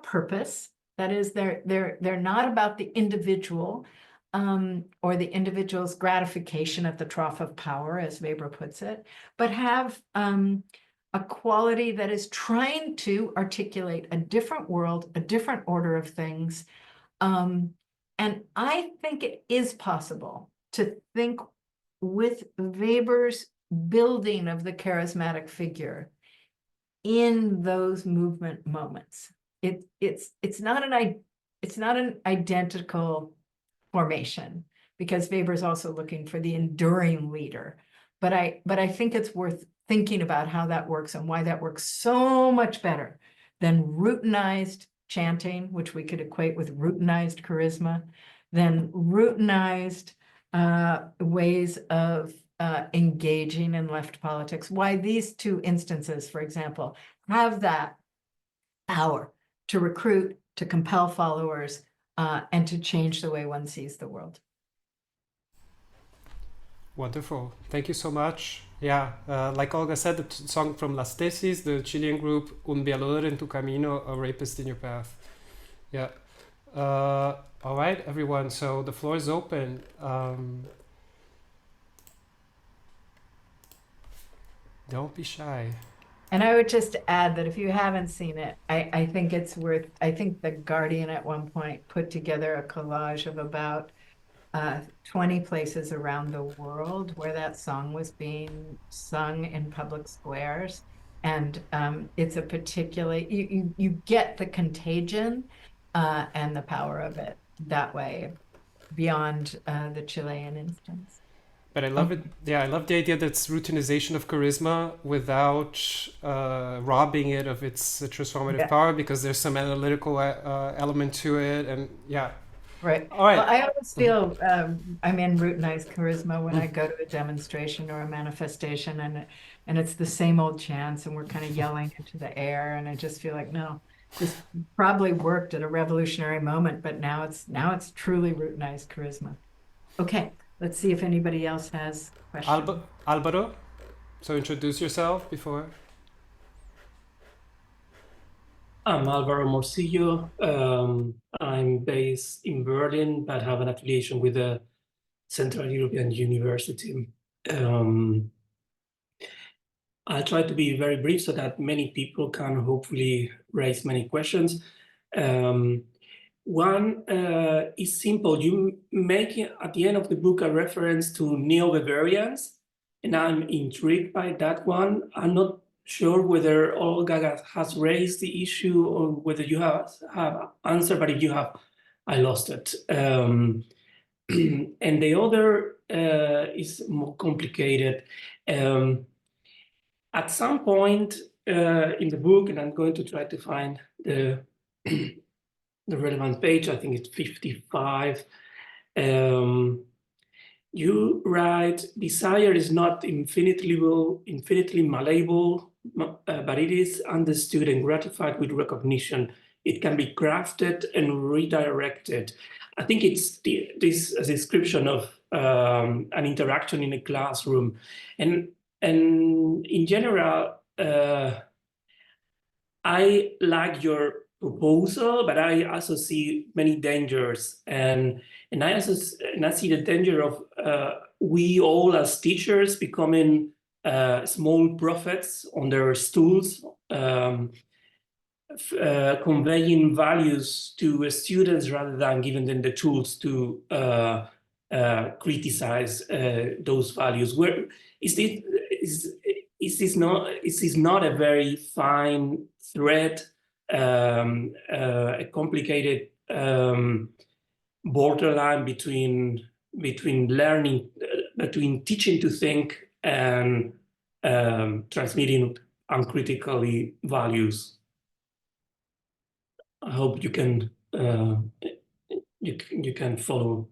purpose. That is, they're not about the individual or the individual's gratification at the trough of power, as Weber puts it, but have a quality that is trying to articulate a different world, a different order of things. And I think it is possible to think with Weber's building of the charismatic figure in those movement moments. It's not an identical formation, because Weber's also looking for the enduring leader. But I think it's worth thinking about how that works and why that works so much better than routinized chanting, which we could equate with routinized charisma, than routinized ways of engaging in left politics. Why these two instances, for example, have that power to recruit, to compel followers, and to change the way one sees the world. Wonderful. Thank you so much. Yeah, like Olga said, the song from Las Tesis, the Chilean group Un Violador en tu camino, a rapist in your path. Yeah. All right, everyone. So the floor is open. Don't be shy. And I would just add that if you haven't seen it, I think it's worth, I think The Guardian at one point put together a collage of about 20 places around the world where that song was being sung in public squares. And it's a particular, you get the contagion and the power of it that way, beyond the Chilean instance. But I love it. Yeah, I love the idea that it's routinization of charisma without robbing it of its transformative power, because there's some analytical element to it. And yeah. Right. All right. Well, I always feel I'm in routinized charisma when I go to a demonstration or a manifestation, and it's the same old chants, and we're kind of yelling into the air, and I just feel like, no, this probably worked at a revolutionary moment, but now it's truly routinized charisma. Okay, let's see if anybody else has questions. Alvaro, so introduce yourself before. I'm Alvaro Morcillo. I'm based in Berlin, but have an affiliation with the Central European University. I'll try to be very brief so that many people can hopefully raise many questions. One is simple. You make at the end of the book a reference to neo-Weberians, and I'm intrigued by that one. I'm not sure whether Olga has raised the issue or whether you have answered, but if you have, I lost it. And the other is more complicated. At some point in the book, and I'm going to try to find the relevant page, I think it's 55, you write, desire is not infinitely malleable, but it is understood and gratified with recognition. It can be crafted and redirected. I think it's this description of an interaction in a classroom. And in general, I like your proposal, but I also see many dangers, and I see the danger of we all as teachers becoming small prophets on their stools, conveying values to students rather than giving them the tools to criticize those values. Where is this not a very fine thread, a complicated borderline between learning, between teaching to think and transmitting uncritically values? I hope you can you can follow.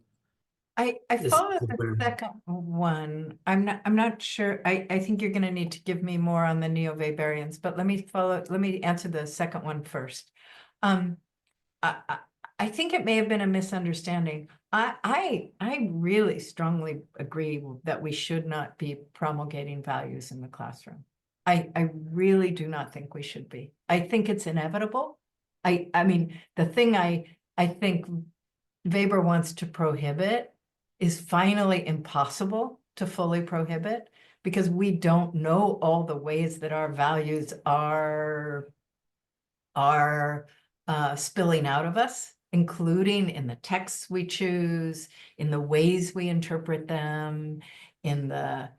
I This follow is the where- second one. I'm not sure. I think you're going to need to give me more on the neo-Weberians, but let me answer the second one first. I think it may have been a misunderstanding. I really strongly agree that we should not be promulgating values in the classroom. I really do not think we should be. I think it's inevitable. I mean, the thing I think Weber wants to prohibit is finally impossible to fully prohibit, because we don't know all the ways that our values are spilling out of us, including in the texts we choose, in the ways we interpret them, in the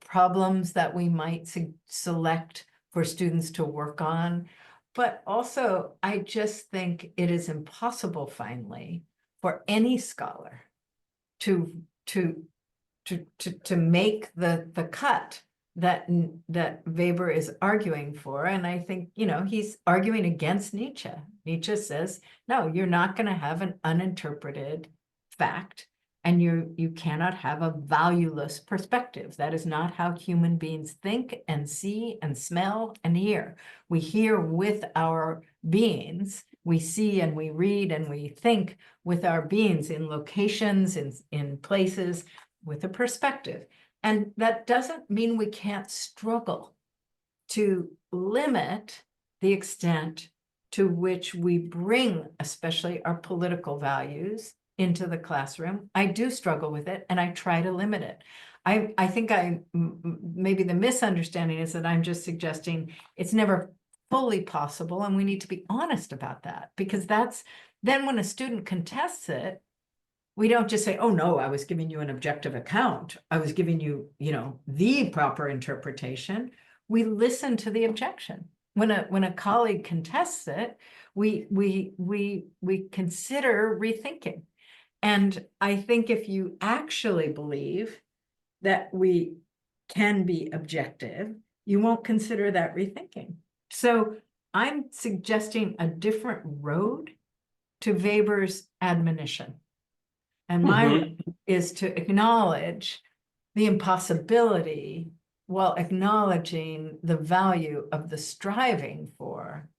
problems that we might select for students to work on. But also, I just think it is impossible, finally, for any scholar to make the cut that Weber is arguing for. And I think, he's arguing against Nietzsche. Nietzsche says, no, you're not going to have an uninterpreted fact, and you cannot have a valueless perspective. That is not how human beings think and see and smell and hear. We hear with our beings. We see and we read and we think with our beings in locations, in places, with a perspective. And that doesn't mean we can't struggle to limit the extent to which we bring, especially our political values, into the classroom. I do struggle with it, and I try to limit it. I think maybe the misunderstanding is that I'm just suggesting it's never fully possible, and we need to be honest about that, because then when a student contests it, we don't just say, oh no, I was giving you an objective account. I was giving you, the proper interpretation. We listen to the objection. When a colleague contests it, we consider rethinking. And I think if you actually believe that we can be objective, you won't consider that rethinking. So I'm suggesting a different road to Weber's admonition. And my role is to acknowledge the impossibility while acknowledging the value of the striving for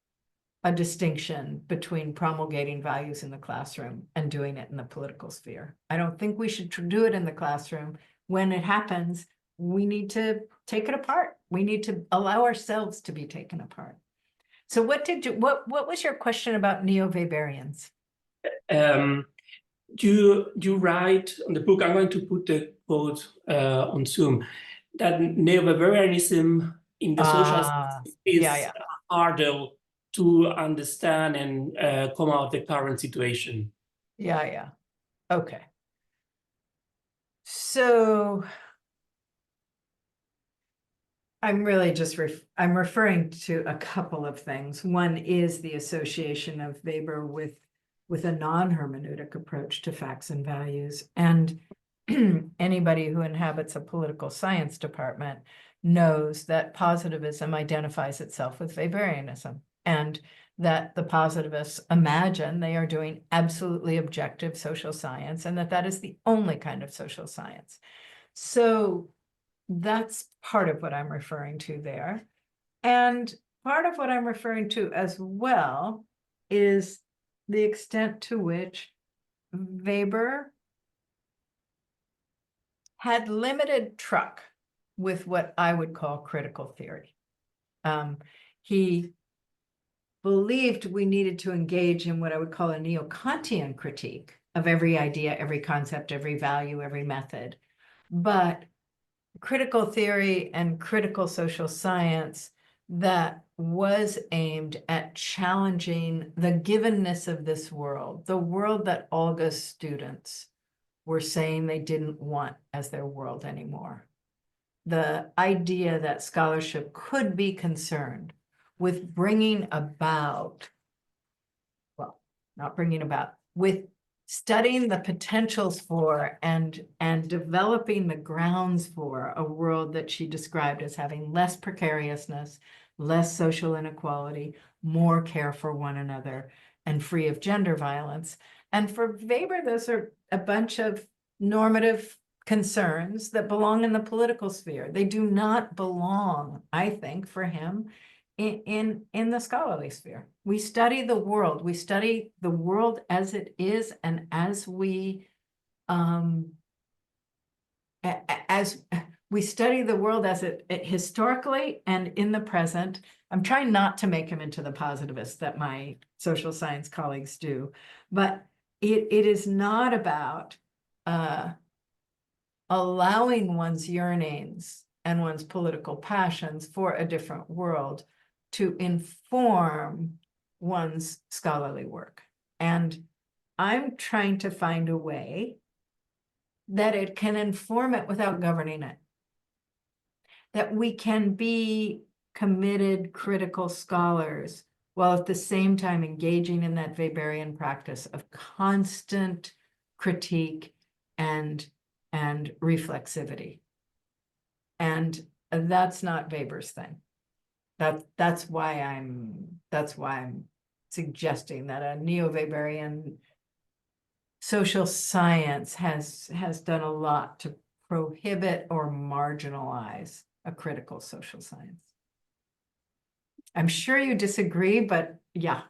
a distinction between promulgating values in the classroom and doing it in the political sphere. I don't think we should do it in the classroom. When it happens, we need to take it apart. We need to allow ourselves to be taken apart. So what was your question about neo-Weberians? You write on the book, I'm going to put the quote on Zoom, that neo-Weberianism in the social sciences is yeah. harder to understand and come out of the current situation. Yeah. Okay. So I'm really just I'm referring to a couple of things. One is the association of Weber with a non-hermeneutic approach to facts and values. And anybody who inhabits a political science department knows that positivism identifies itself with Weberianism, and that the positivists imagine they are doing absolutely objective social science, and that is the only kind of social science. So that's part of what I'm referring to there. And part of what I'm referring to as well is the extent to which Weber had limited truck with what I would call critical theory. He believed we needed to engage in what I would call a neo-Kantian critique of every idea, every concept, every value, every method. But critical theory and critical social science that was aimed at challenging the givenness of this world, the world that Olga's students were saying they didn't want as their world anymore. The idea that scholarship could be concerned with bringing about, well, not bringing about, with studying the potentials for and developing the grounds for a world that she described as having less precariousness, less social inequality, more care for one another, and free of gender violence. And for Weber, those are a bunch of normative concerns that belong in the political sphere. They do not belong, I think, for him, in the scholarly sphere. We study the world. We study the world as it is, and as we study the world as it historically and in the present. I'm trying not to make him into the positivist that my social science colleagues do, but it is not about allowing one's yearnings and one's political passions for a different world to inform one's scholarly work. And I'm trying to find a way that it can inform it without governing it. That we can be committed, critical scholars while at the same time engaging in that Weberian practice of constant critique and reflexivity. And that's not Weber's thing. That's why I'm suggesting that a neo-Weberian social science has done a lot to prohibit or marginalize a critical social science. I'm sure you disagree, but yeah.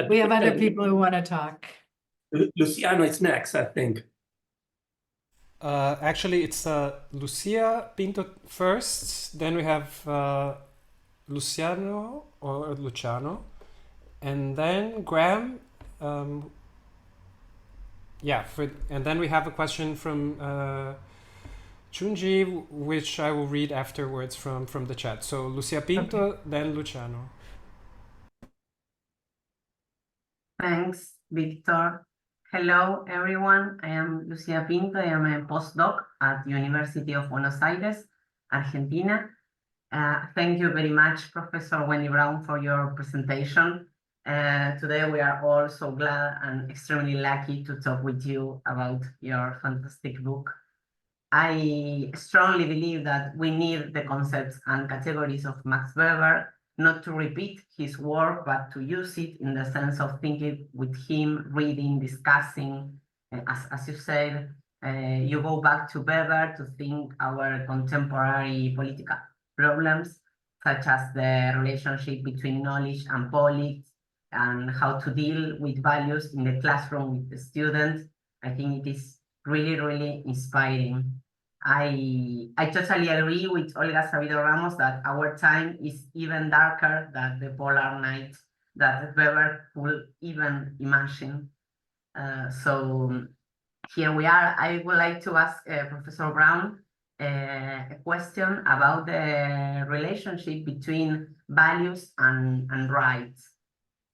We have other people who want to talk. Luciano is next, I think. Actually, it's Lucia Pinto first, then we have Luciano, and then Graham. And then we have a question from Chunji, which I will read afterwards from the chat. So Lucia Pinto, okay. Then Luciano. Thanks, Victor. Hello, everyone. I am Lucia Pinto. I am a postdoc at the University of Buenos Aires, Argentina. Thank you very much, Professor Wendy Brown, for your presentation. Today we are all so glad and extremely lucky to talk with you about your fantastic book. I strongly believe that we need the concepts and categories of Max Weber not to repeat his work, but to use it in the sense of thinking with him, reading, discussing. As you said, you go back to Weber to think our contemporary political problems, such as the relationship between knowledge and politics, and how to deal with values in the classroom with the students. I think it is really, really inspiring. I totally agree with Olga Sabido Ramos that our time is even darker than the polar night that Weber could even imagine. So here we are. I would like to ask Professor Brown a question about the relationship between values and rights.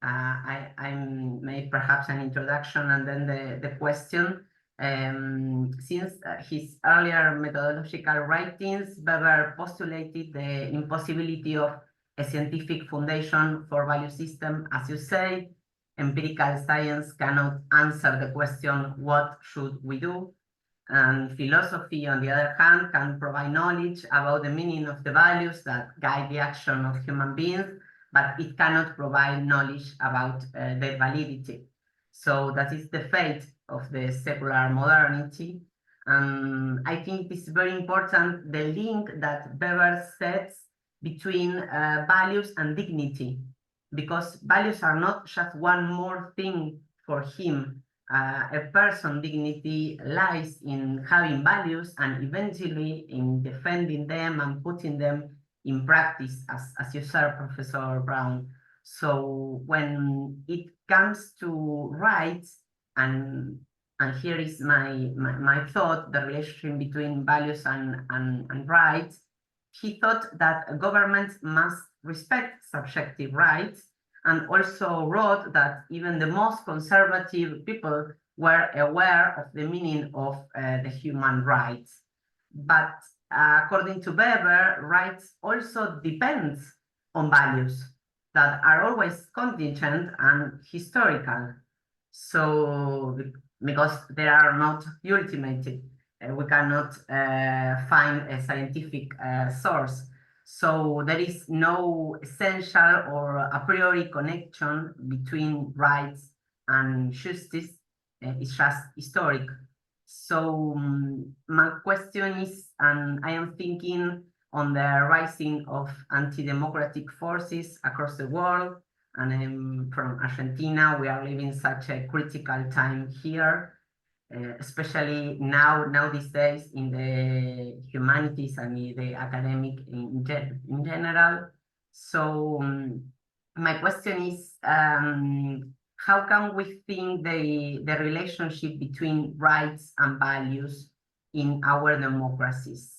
I made perhaps an introduction and then the question. Since his earlier methodological writings, Weber postulated the impossibility of a scientific foundation for value system. As you say, empirical science cannot answer the question, what should we do? And philosophy, on the other hand, can provide knowledge about the meaning of the values that guide the action of human beings, but it cannot provide knowledge about their validity. So that is the fate of the secular modernity. I think it's very important, the link that Weber sets between values and dignity, because values are not just one more thing for him. A person's dignity lies in having values and eventually in defending them and putting them in practice, as you said, Professor Brown. So when it comes to rights, and here is my thought, the relationship between values and rights, he thought that governments must respect subjective rights, and also wrote that even the most conservative people were aware of the meaning of the human rights. But according to Weber, rights also depends on values that are always contingent and historical. So, because they are not ultimated, we cannot find a scientific source. So there is no essential or a priori connection between rights and justice. It's just historic. So my question is, and I am thinking on the rising of anti-democratic forces across the world, and I'm from Argentina. We are living such a critical time here, especially now these days in the humanities and in the academic in general. So my question is, how can we think the relationship between rights and values in our democracies?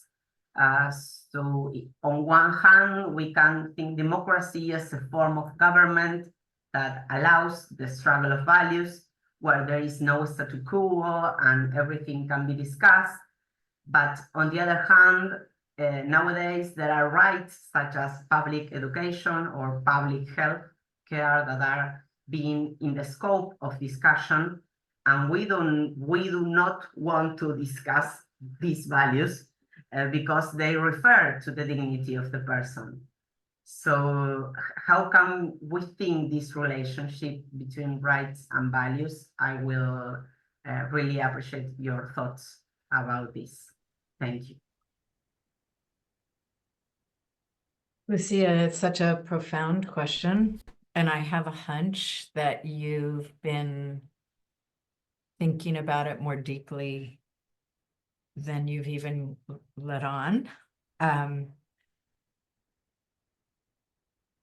So on one hand, we can think democracy as a form of government that allows the struggle of values, where there is no statu quo and everything can be discussed. But on the other hand, nowadays there are rights such as public education or public health care that are being in the scope of discussion, and we do not want to discuss these values because they refer to the dignity of the person. So how can we think this relationship between rights and values? I will really appreciate your thoughts about this. Thank you. Lucia, it's such a profound question, and I have a hunch that you've been thinking about it more deeply than you've even let on.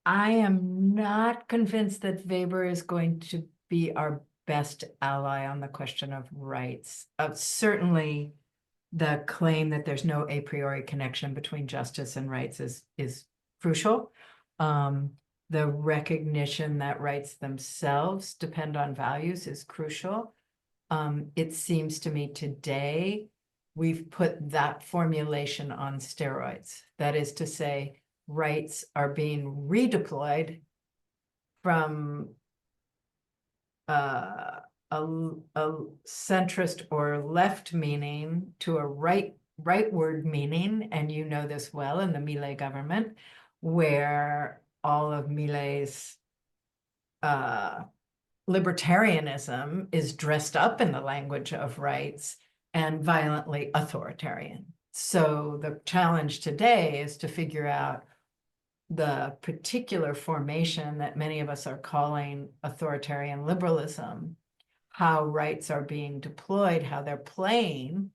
I am not convinced that Weber is going to be our best ally on the question of rights. Certainly, the claim that there's no a priori connection between justice and rights is crucial. The recognition that rights themselves depend on values is crucial. It seems to me today we've put that formulation on steroids. That is to say, rights are being redeployed from a centrist or left meaning to a rightward meaning, and you know this well in the Milei government, where all of Millet's libertarianism is dressed up in the language of rights and violently authoritarian. So the challenge today is to figure out the particular formation that many of us are calling authoritarian liberalism, how rights are being deployed, how they're playing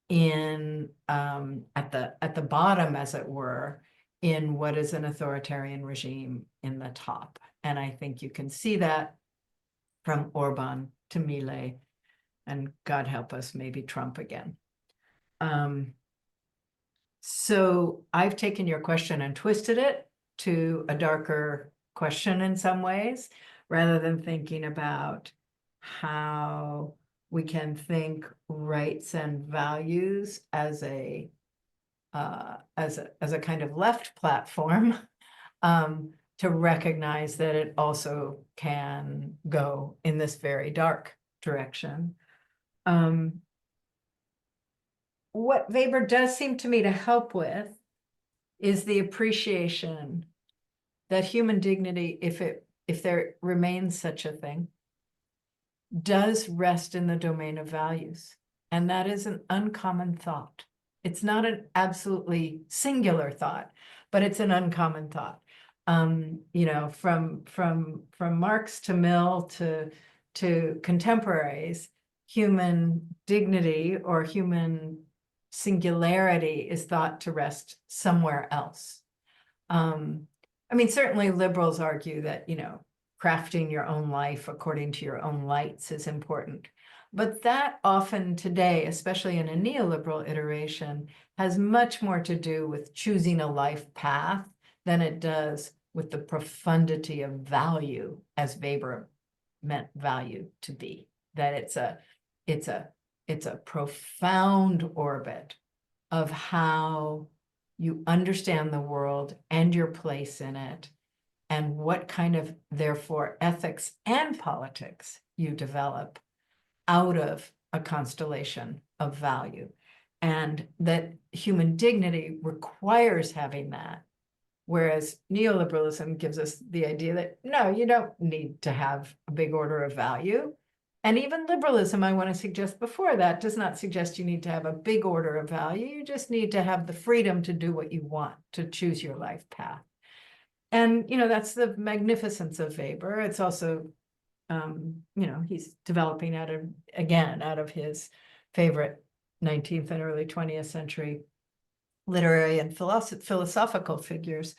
in at the bottom, as it were, in what is an authoritarian regime in the top. And I think you can see that from Orban to Millet, and God help us, maybe Trump again. So I've taken your question and twisted it to a darker question in some ways, rather than thinking about how we can think rights and values as a kind of left platform, to recognize that it also can go in this very dark direction. What Weber does seem to me to help with is the appreciation that human dignity, if there remains such a thing, does rest in the domain of values. And that is an uncommon thought. It's not an absolutely singular thought, but it's an uncommon thought. You know, from Marx to Mill to contemporaries, human dignity or human singularity is thought to rest somewhere else. I mean, certainly liberals argue that, you know, crafting your own life according to your own lights is important. But that often today, especially in a neoliberal iteration, has much more to do with choosing a life path than it does with the profundity of value, as Weber meant value to be. That it's a profound orbit of how you understand the world and your place in it, and what kind of, therefore, ethics and politics you develop out of a constellation of value. And that human dignity requires having that. Whereas neoliberalism gives us the idea that, no, you don't need to have a big order of value. And even liberalism, I want to suggest before that, does not suggest you need to have a big order of value. You just need to have the freedom to do what you want, to choose your life path. And, you know, that's the magnificence of Weber. It's also, you know, he's developing out of his favorite 19th and early 20th century literary and philosophical figures.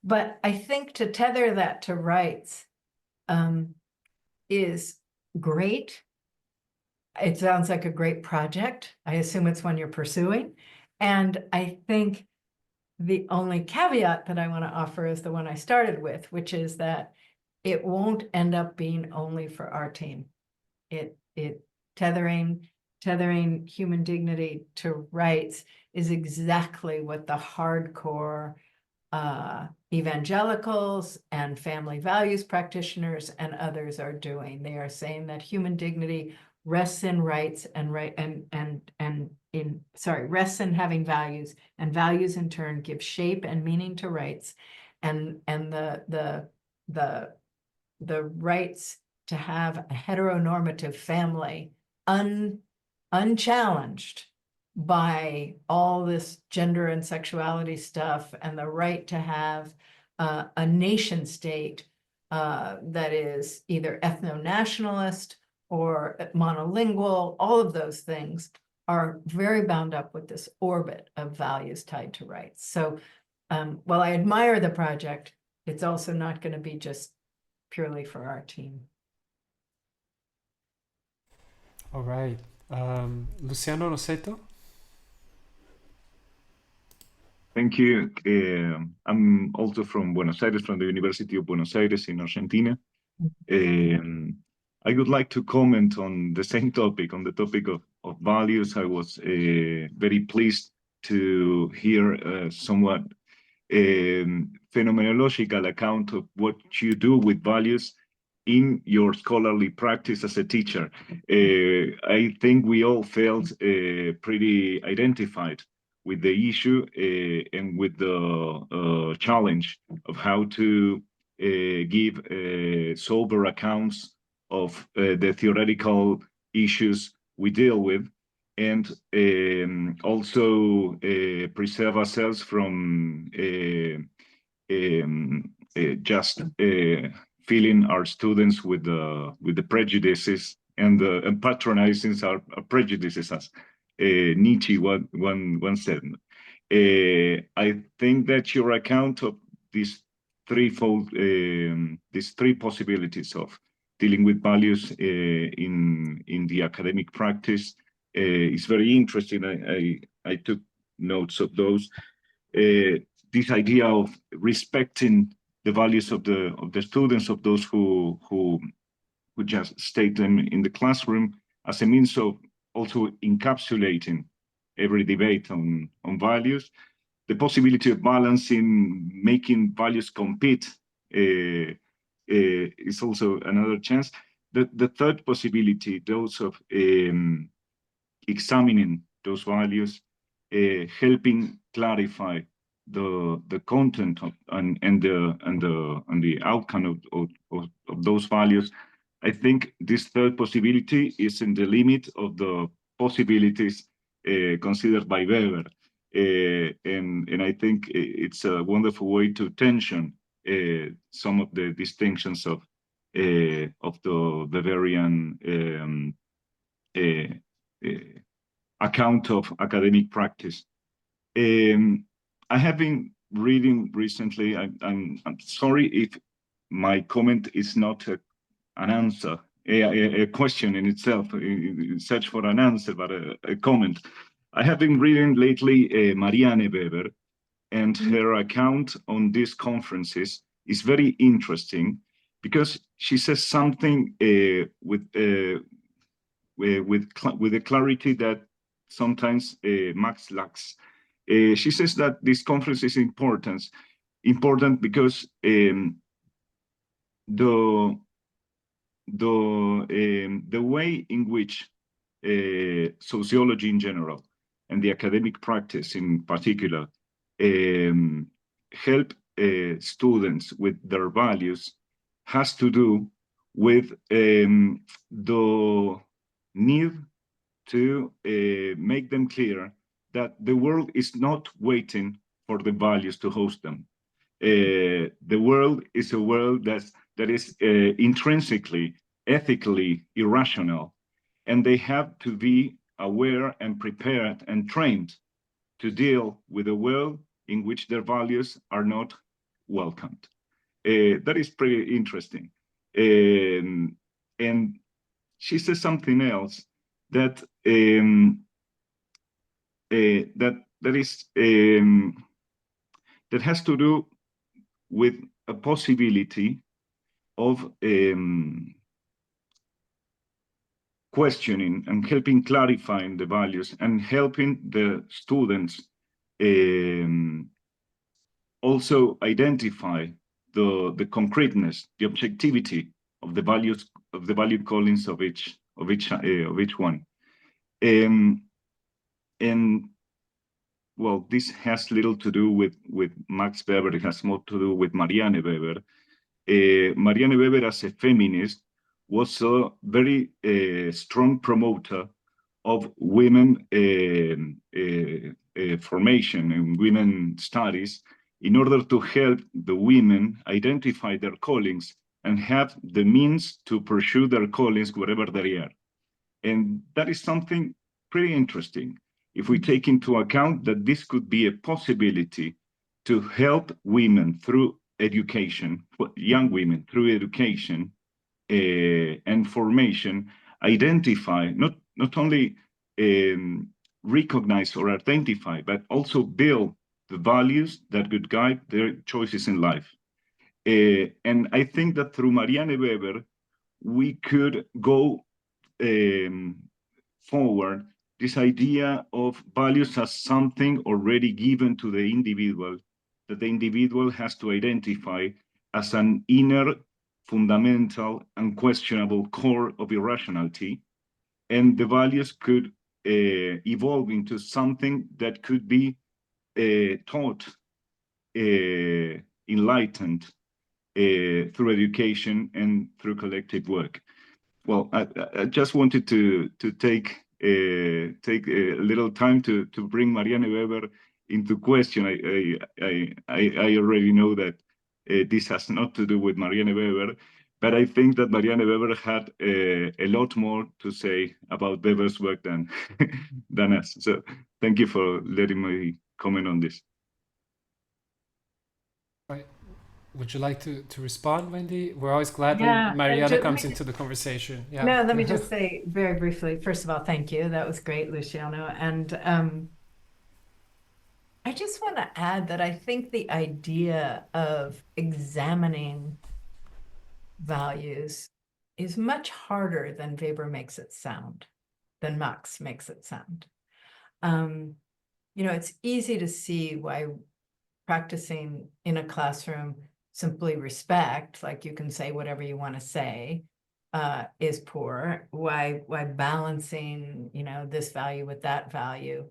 But I think to tether that to rights is great. It sounds like a great project. I assume it's one you're pursuing. And I think the only caveat that I want to offer is the one I started with, which is that it won't end up being only for our team. It tethering human dignity to rights is exactly what the hardcore evangelicals and family values practitioners and others are doing. They are saying that human dignity rests in rights and rests in having values, and values in turn give shape and meaning to rights, and the rights to have a heteronormative family unchallenged by all this gender and sexuality stuff, and the right to have a nation state that is either ethno-nationalist or monolingual. All of those things are very bound up with this orbit of values tied to rights. So while I admire the project, it's also not going to be just purely for our team. All right. Luciano Rossetto? Thank you. I'm also from Buenos Aires, from the University of Buenos Aires in Argentina. I would like to comment on the same topic, on the topic of values. I was very pleased to hear somewhat phenomenological account of what you do with values in your scholarly practice as a teacher. I think we all felt pretty identified with the issue and with the challenge of how to give sober accounts of the theoretical issues we deal with, and also preserve ourselves from just filling our students with the prejudices and patronizing our prejudices, as Nietzsche once said. I think that your account of these these three possibilities of dealing with values in the academic practice is very interesting. I took notes of those. This idea of respecting the values of the students, of those who just state them in the classroom, as a means of also encapsulating every debate on values. The possibility of balancing, making values compete is also another chance. The third possibility, those of examining those values, helping clarify the content of, and the outcome of those values. I think this third possibility is in the limit of the possibilities considered by Weber, and I think it's a wonderful way to tension some of the distinctions of the Weberian account of academic practice. I have been reading recently. I'm sorry if my comment is not an answer, a question in itself, in search for an answer, but a comment. I have been reading lately Marianne Weber, and her account on these conferences is very interesting because she says something with a clarity that sometimes Max lacks. She says that this conference is important because the way in which sociology in general and the academic practice in particular help students with their values has to do with the need to make them clear that the world is not waiting for the values to host them. The world is a world that is intrinsically, ethically irrational, and they have to be aware and prepared and trained to deal with a world in which their values are not welcomed. That is pretty interesting. And she says something else that that has to do with a possibility of questioning and helping clarifying the values and helping the students also identify the concreteness, the objectivity of the values, of the value callings of each one. And well, this has little to do with Max Weber. It has more to do with Marianne Weber. Marianne Weber, as a feminist, was a very strong promoter of women formation and women studies in order to help the women identify their callings and have the means to pursue their callings wherever they are. And that is something pretty interesting if we take into account that this could be a possibility to help women through education, young women through education and formation, identify, not only recognize or identify, but also build the values that could guide their choices in life. And I think that through Marianne Weber, we could go forward this idea of values as something already given to the individual, that the individual has to identify as an inner, fundamental, unquestionable core of irrationality, and the values could evolve into something that could be taught, enlightened through education and through collective work. Well, I just wanted to take a little time to bring Marianne Weber into question. I already know that this has not to do with Marianne Weber, but I think that Marianne Weber had a lot more to say about Weber's work than than us. So thank you for letting me comment on this. Right. Would you like to respond, Wendy? We're always glad Yeah, when Mariana let comes me into the conversation. Yeah. No, let me just say very briefly, first of all, thank you. That was great, Luciano. And I just want to add that I think the idea of examining values is much harder than Weber makes it sound, than Marx makes it sound. You know, it's easy to see why practicing in a classroom simply respect, like you can say whatever you want to say, is poor. Why balancing, you know, this value with that value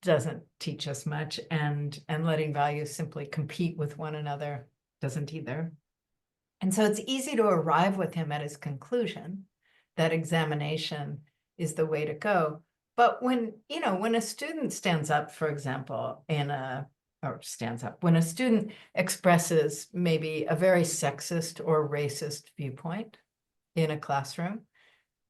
doesn't teach us much, and letting values simply compete with one another doesn't either. And so it's easy to arrive with him at his conclusion that examination is the way to go. But when, you know, when a student stands up, for example, when a student expresses maybe a very sexist or racist viewpoint in a classroom,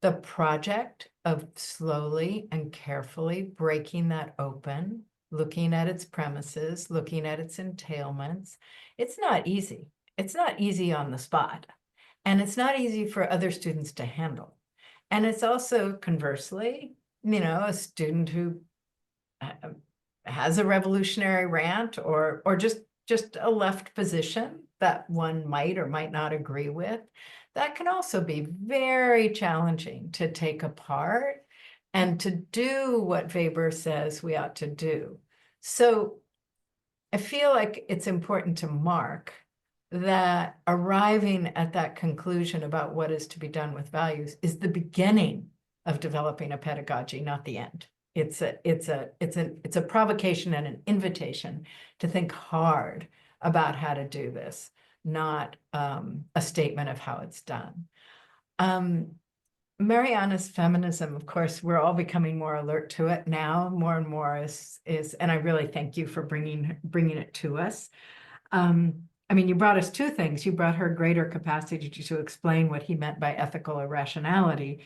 the project of slowly and carefully breaking that open, looking at its premises, looking at its entailments, it's not easy. It's not easy on the spot. And it's not easy for other students to handle. And it's also, conversely, you know, a student who has a revolutionary rant or just a left position that one might or might not agree with, that can also be very challenging to take apart and to do what Weber says we ought to do. So I feel like it's important to mark that arriving at that conclusion about what is to be done with values is the beginning of developing a pedagogy, not the end. It's a provocation and an invitation to think hard about how to do this, not a statement of how it's done. Mariana's feminism, of course, we're all becoming more alert to it now. More and more is, and I really thank you for bringing it to us. I mean, you brought us two things. You brought her greater capacity to explain what he meant by ethical irrationality,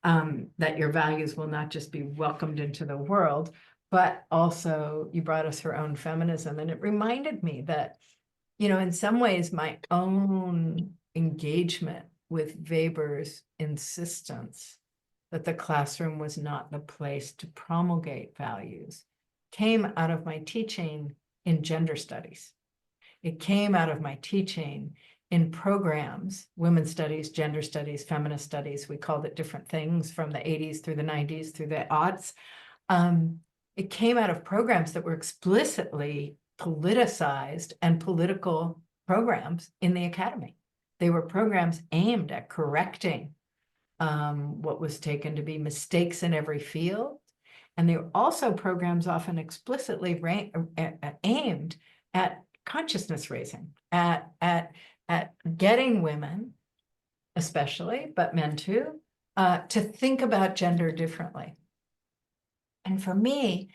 that your values will not just be welcomed into the world, but also you brought us her own feminism. And it reminded me that, you know, in some ways, my own engagement with Weber's insistence that the classroom was not the place to promulgate values came out of my teaching in gender studies. It came out of my teaching in programs, women's studies, gender studies, feminist studies. We called it different things from the 80s through the 90s through the aughts. It came out of programs that were explicitly politicized and political programs in the academy. They were programs aimed at correcting what was taken to be mistakes in every field. And they were also programs often explicitly aimed at consciousness raising, at getting women, especially, but men too, to think about gender differently. And for me,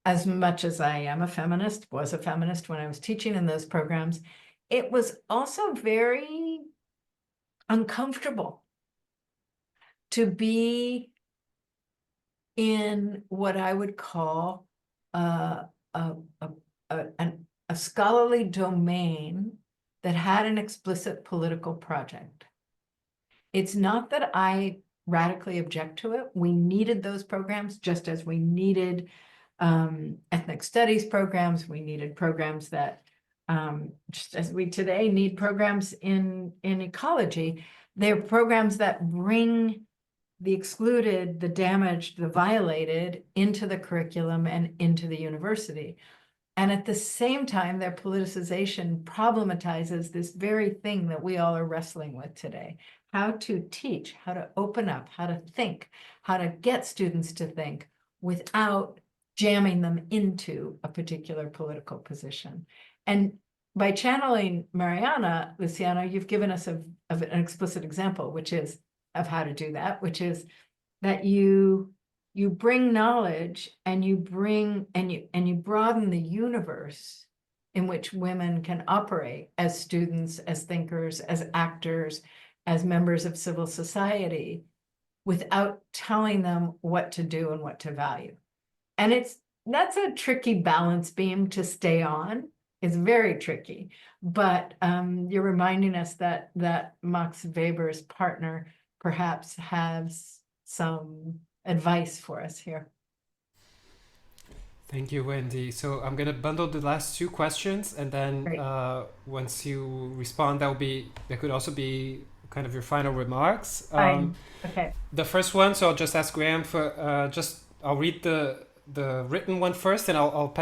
as much as I am a feminist, was a feminist when I was teaching in those programs, it was also very uncomfortable to be in what I would call a scholarly domain that had an explicit political project. It's not that I radically object to it. We needed those programs just as we needed ethnic studies programs. We needed programs that, just as we today need programs in ecology, they're programs that bring the excluded, the damaged, the violated into the curriculum and into the university. And at the same time, their politicization problematizes this very thing that we all are wrestling with today, how to teach, how to open up, how to think, how to get students to think without jamming them into a particular political position. And by channeling Mariana, Luciano, you've given us of an explicit example, which is of how to do that, which is that you bring knowledge and you broaden the universe in which women can operate as students, as thinkers, as actors, as members of civil society, without telling them what to do and what to value. And that's a tricky balance beam to stay on. It's very tricky, but you're reminding us that Max Weber's partner perhaps has some advice for us here. Thank you, Wendy. So I'm going to bundle the last two questions, and then Great. Once you respond, that could also be kind of your final remarks. Fine. Okay. The first one, so I'll just ask Graham for I'll read the written one first, and I'll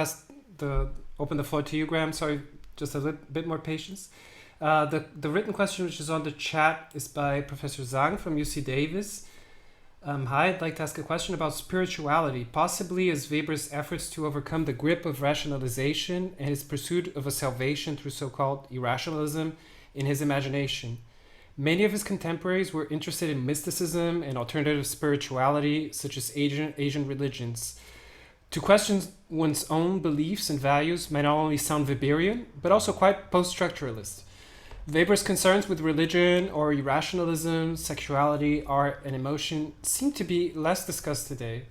open the floor to you, Graham. Sorry, just a little bit more patience. The written question, which is on the chat, is by Professor Zhang from UC Davis. Hi, I'd like to ask a question about spirituality, possibly as Weber's efforts to overcome the grip of rationalization and his pursuit of a salvation through so-called irrationalism in his imagination. Many of his contemporaries were interested in mysticism and alternative spirituality, such as Asian religions. To question one's own beliefs and values might not only sound Weberian, but also quite post-structuralist. Weber's concerns with religion or irrationalism, sexuality, art, and emotion seem to be less discussed today.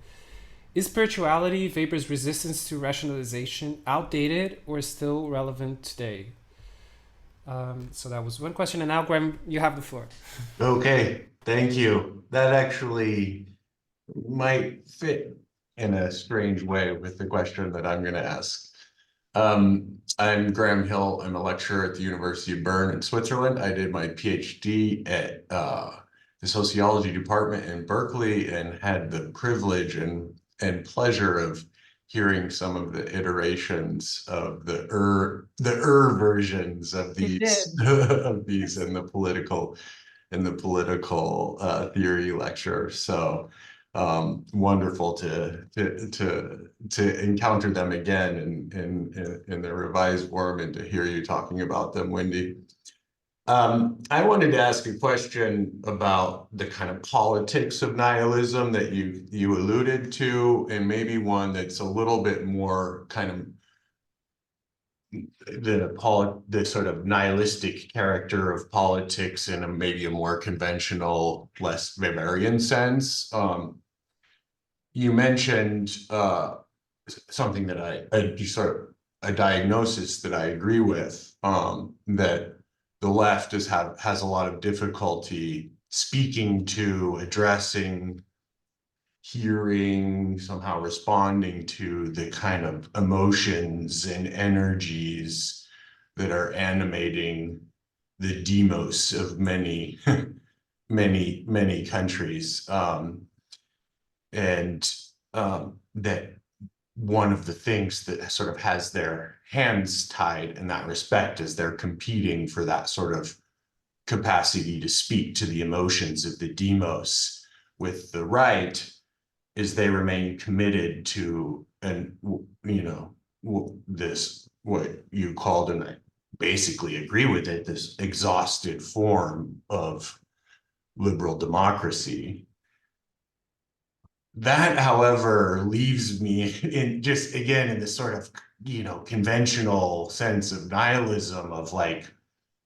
Is spirituality, Weber's resistance to rationalization, outdated or still relevant today? So that was one question, and now, Graham, you have the floor. Okay, thank you. That actually might fit in a strange way with the question that I'm going to ask. I'm Graham Hill. I'm a lecturer at the University of Bern in Switzerland. I did my PhD at the sociology department in Berkeley and had the privilege and pleasure of hearing some of the iterations of the versions of these in the political theory lecture. So wonderful to encounter them again in the revised form and to hear you talking about them, Wendy. I wanted to ask a question about the kind of politics of nihilism that you alluded to, and maybe one that's a little bit more kind of the sort of nihilistic character of politics in maybe a more conventional, less Weberian sense. You mentioned something that a diagnosis that I agree with, that the left has a lot of difficulty speaking to, addressing, hearing, somehow responding to the kind of emotions and energies that are animating the demos of many, many countries. That one of the things that sort of has their hands tied in that respect is they're competing for that sort of capacity to speak to the emotions of the demos with the right, is they remain committed to, and this, what you called, and I basically agree with it, this exhausted form of liberal democracy. That, however, leaves me in just, again, in this sort of, conventional sense of nihilism, of like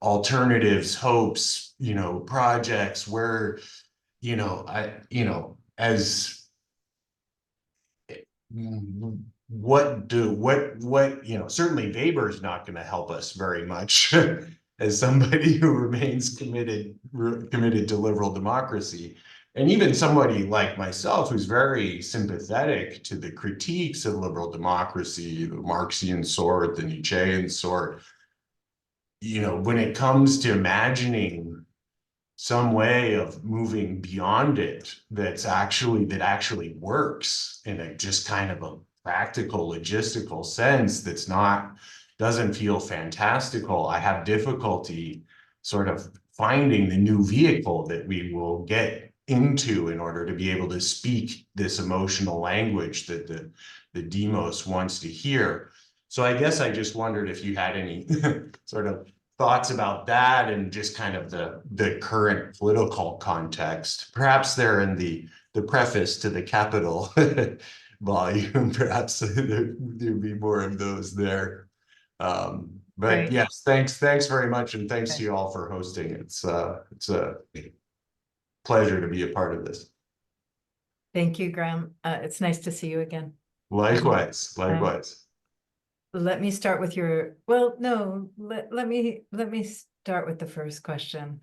alternatives, hopes, projects where, certainly Weber's not going to help us very much as somebody who remains committed to liberal democracy. And even somebody like myself, who's very sympathetic to the critiques of liberal democracy, the Marxian sort, the Nietzschean sort, when it comes to imagining some way of moving beyond it that actually works in a just kind of a practical, logistical sense, doesn't feel fantastical, I have difficulty sort of finding the new vehicle that we will get into in order to be able to speak this emotional language that the demos wants to hear. So I guess I just wondered if you had any sort of thoughts about that and just kind of the current political context. Perhaps they're in the preface to the Capital volume. Perhaps there'd be more of those there. But Great. yes, thanks very much, and thanks to you all for hosting. It's a pleasure to be a part of this. Thank you, Graham. It's nice to see you again. Likewise. Let me start with your, well, no, let me start with the first question.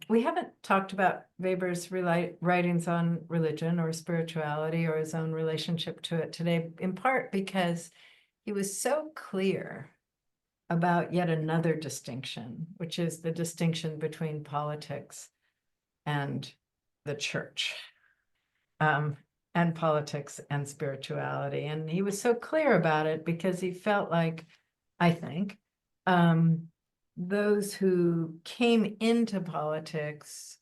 We haven't talked about Weber's writings on religion or spirituality or his own relationship to it today, in part because he was so clear about yet another distinction, which is the distinction between politics and the church. And politics and spirituality. And he was so clear about it because he felt like, I think, those who came into politics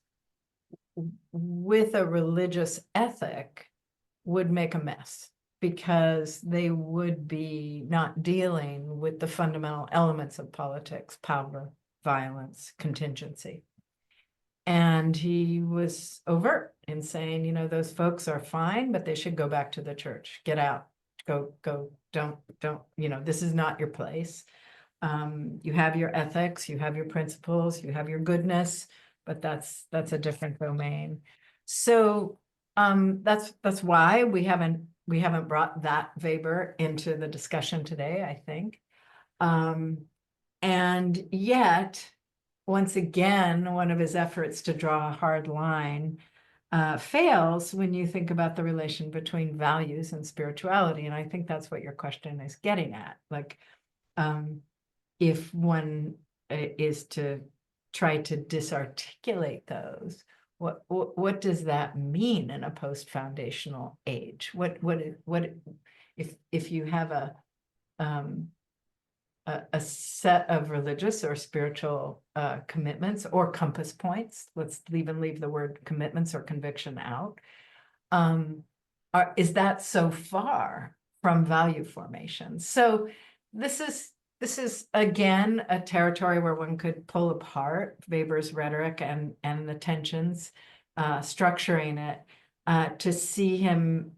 with a religious ethic would make a mess because they would be not dealing with the fundamental elements of politics: power, violence, contingency. And he was overt in saying, you know, those folks are fine, but they should go back to the church. Get out, go, don't, you know, this is not your place. You have your ethics, you have your principles, you have your goodness, but that's a different domain. So that's why we haven't brought that Weber into the discussion today, I think. And yet, once again, one of his efforts to draw a hard line fails when you think about the relation between values and spirituality. And I think that's what your question is getting at. Like, if one is to try to disarticulate those, what does that mean in a post-foundational age? What if you have a set of religious or spiritual commitments or compass points, let's even leave the word commitments or conviction out, is that so far from value formation? So this is again a territory where one could pull apart Weber's rhetoric and the tensions, structuring it to see him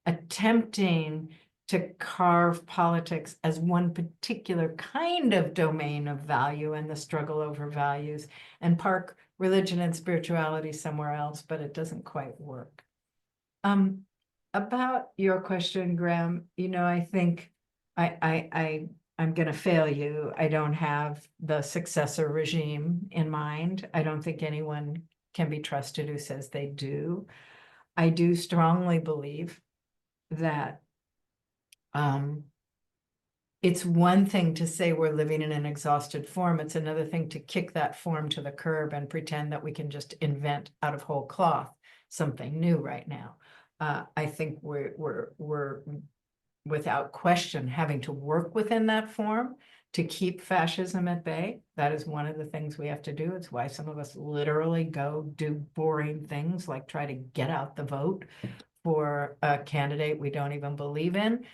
attempting to carve politics as one particular kind of domain of value and the struggle over values, and park religion and spirituality somewhere else, but it doesn't quite work. About your question, Graham, you know, I think I'm going to fail you. I don't have the successor regime in mind. I don't think anyone can be trusted who says they do. I do strongly believe that it's one thing to say we're living in an exhausted form. It's another thing to kick that form to the curb and pretend that we can just invent out of whole cloth something new right now. I think we're without question having to work within that form to keep fascism at bay. That is one of the things we have to do. It's why some of us literally go do boring things like try to get out the vote for a candidate we don't even believe in,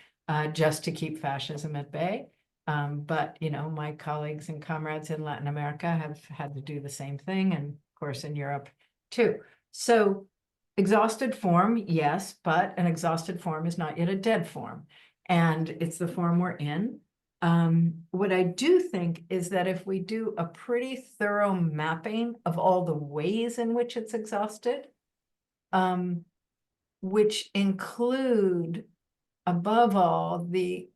just to keep fascism at bay. But, you know, my colleagues and comrades in Latin America have had to do the same thing, and of course in Europe too. So exhausted form, yes, but an exhausted form is not yet a dead form, and it's the form we're in. What I do think is that if we do a pretty thorough mapping of all the ways in which it's exhausted, which include, above all, the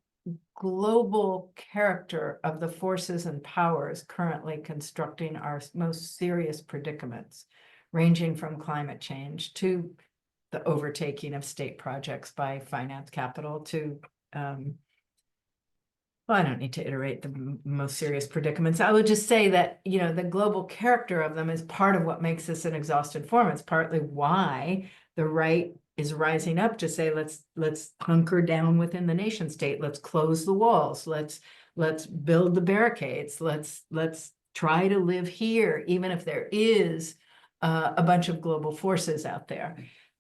global character of the forces and powers currently constructing our most serious predicaments, ranging from climate change to the overtaking of state projects by finance capital to, well, I don't need to iterate the most serious predicaments. I would just say that, you know, the global character of them is part of what makes this an exhausted form. It's partly why the right is rising up to say, let's hunker down within the nation state. Let's close the walls. Let's build the barricades. Let's try to live here, even if there is a bunch of global forces out there.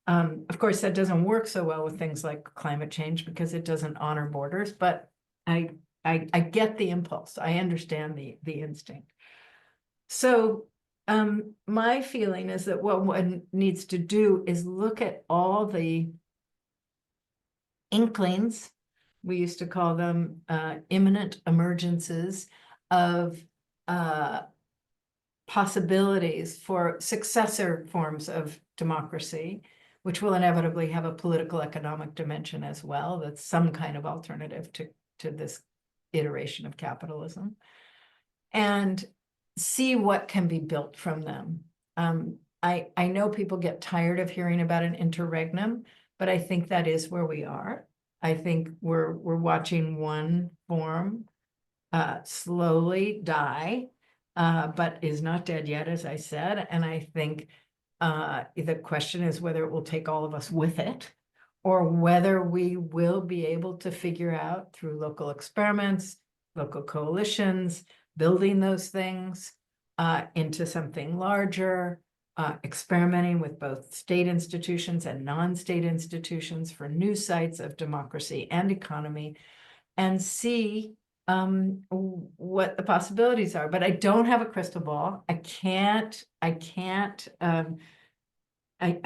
Of course, that doesn't work so well with things like climate change because it doesn't honor borders, but I get the impulse. I understand the instinct. So my feeling is that what one needs to do is look at all the inklings, we used to call them imminent emergences of possibilities for successor forms of democracy, which will inevitably have a political economic dimension as well. That's some kind of alternative to this iteration of capitalism, and see what can be built from them. I know people get tired of hearing about an interregnum, but I think that is where we are. I think we're watching one form slowly die, but is not dead yet, as I said. And I think the question is whether it will take all of us with it, or whether we will be able to figure out through local experiments, local coalitions, building those things into something larger, experimenting with both state institutions and non-state institutions for new sites of democracy and economy, and see what the possibilities are. But I don't have a crystal ball. I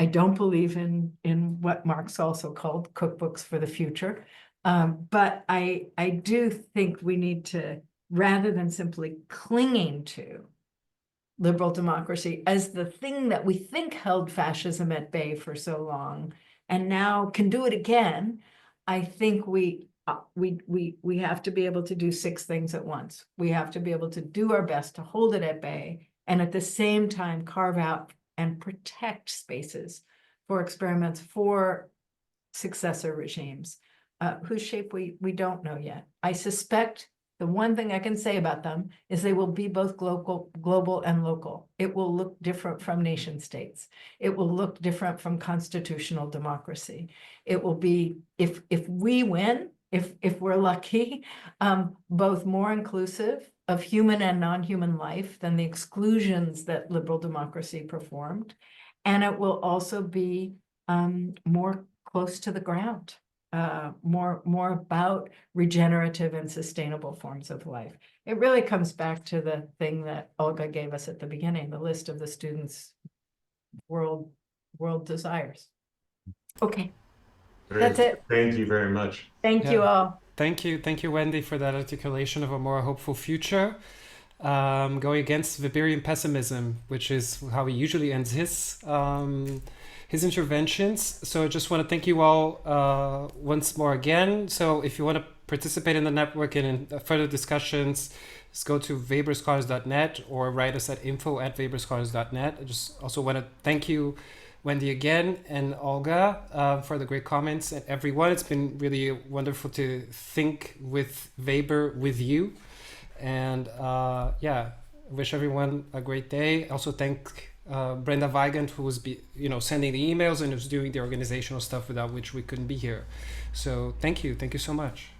don't believe in what Marx also called cookbooks for the future. But I do think we need to, rather than simply clinging to liberal democracy as the thing that we think held fascism at bay for so long and now can do it again, I think we have to be able to do 6 things at once. We have to be able to do our best to hold it at bay, and at the same time carve out and protect spaces for experiments for successor regimes, whose shape we don't know yet. I suspect the one thing I can say about them is they will be both global and local. It will look different from nation states. It will look different from constitutional democracy. It will be, if we win, if we're lucky, both more inclusive of human and non-human life than the exclusions that liberal democracy performed. And it will also be more close to the ground. More about regenerative and sustainable forms of life. It really comes back to the thing that Olga gave us at the beginning, the list of the students' world desires. Okay, that's it. Thank you very much. Thank you all. Thank you, Wendy, for that articulation of a more hopeful future. Going against Weberian pessimism, which is how he usually ends his interventions. So I just want to thank you all once more again. So if you want to participate in the network and in further discussions, just go to weberscholars.net or write us at info@weberscholars.net. I just also want to thank you, Wendy, again, and Olga for the great comments, and everyone. It's been really wonderful to think with Weber with you. And I wish everyone a great day. Also thank Brenda Weigand, who was sending the emails and was doing the organizational stuff without which we couldn't be here. So thank you so much.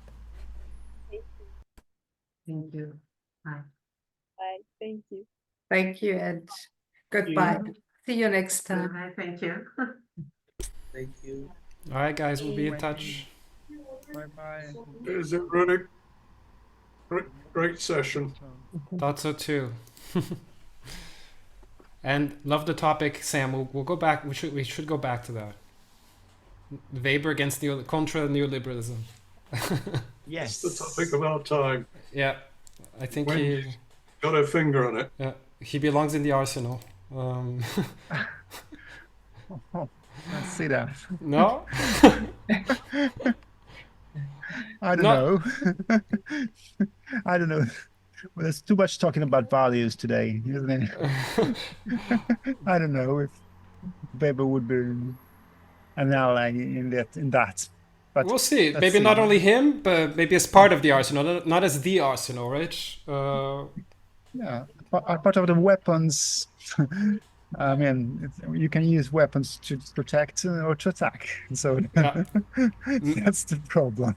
Thank you. Bye. Bye. Thank you. Thank you, and goodbye. See you next time. Bye. Thank you. Thank you. All right, guys, we'll be in touch. Bye-bye. Is it really great session? Thought so too. And love the topic, Sam. We'll go back. We should go back to that. Weber against contra neoliberalism. Yes. It's the topic of our time. Yeah, I think Wendy's got her finger on it. Yeah, he belongs in the arsenal. Let's see that. No. I don't know. I don't know. Well, there's too much talking about values today, isn't it? I don't know if Weber would be an ally in that. But we'll see. let's Maybe see. not only him, but maybe as part of the arsenal, not as the arsenal, right? Yeah, part of the weapons. I mean, you can use weapons to protect or to attack. So Yeah. that's the problem.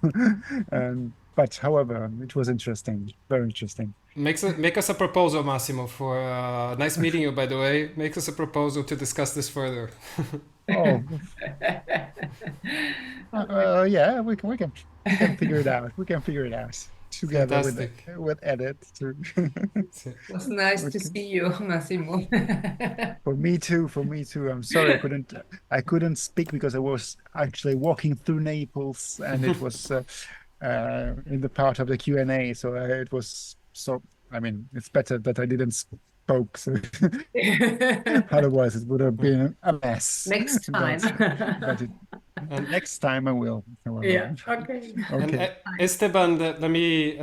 But however, it was interesting, very interesting. Make us a proposal, Massimo, for nice meeting you, by the way. Make us a proposal to discuss this further. Oh, yeah, we can figure it out. We can figure it out together Fantastic. with edit. It was nice to Okay. see you, Massimo. For me too. For me too. I'm sorry I couldn't speak because I was actually walking through Naples, and it was in the part of the Q&A. So it was so. I mean, it's better that I didn't spoke. So otherwise, it would have been a mess. Next time. But next time I will. Yeah. Okay. And Okay. Esteban, let me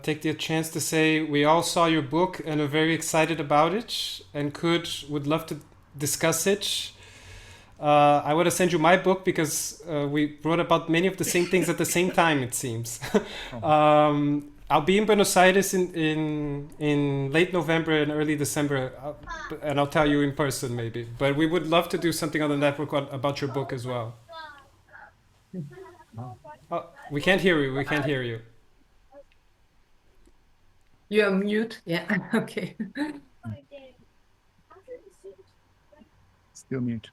take the chance to say we all saw your book and are very excited about it and would love to discuss it. I want to send you my book because we wrote about many of the same things at the same time, it seems. I'll be in Buenos Aires in late November and early December, and I'll tell you in person maybe. But we would love to do something on the network about your book as well. Oh, we can't hear you. We can't hear you. You're mute. Yeah. Okay. Still mute.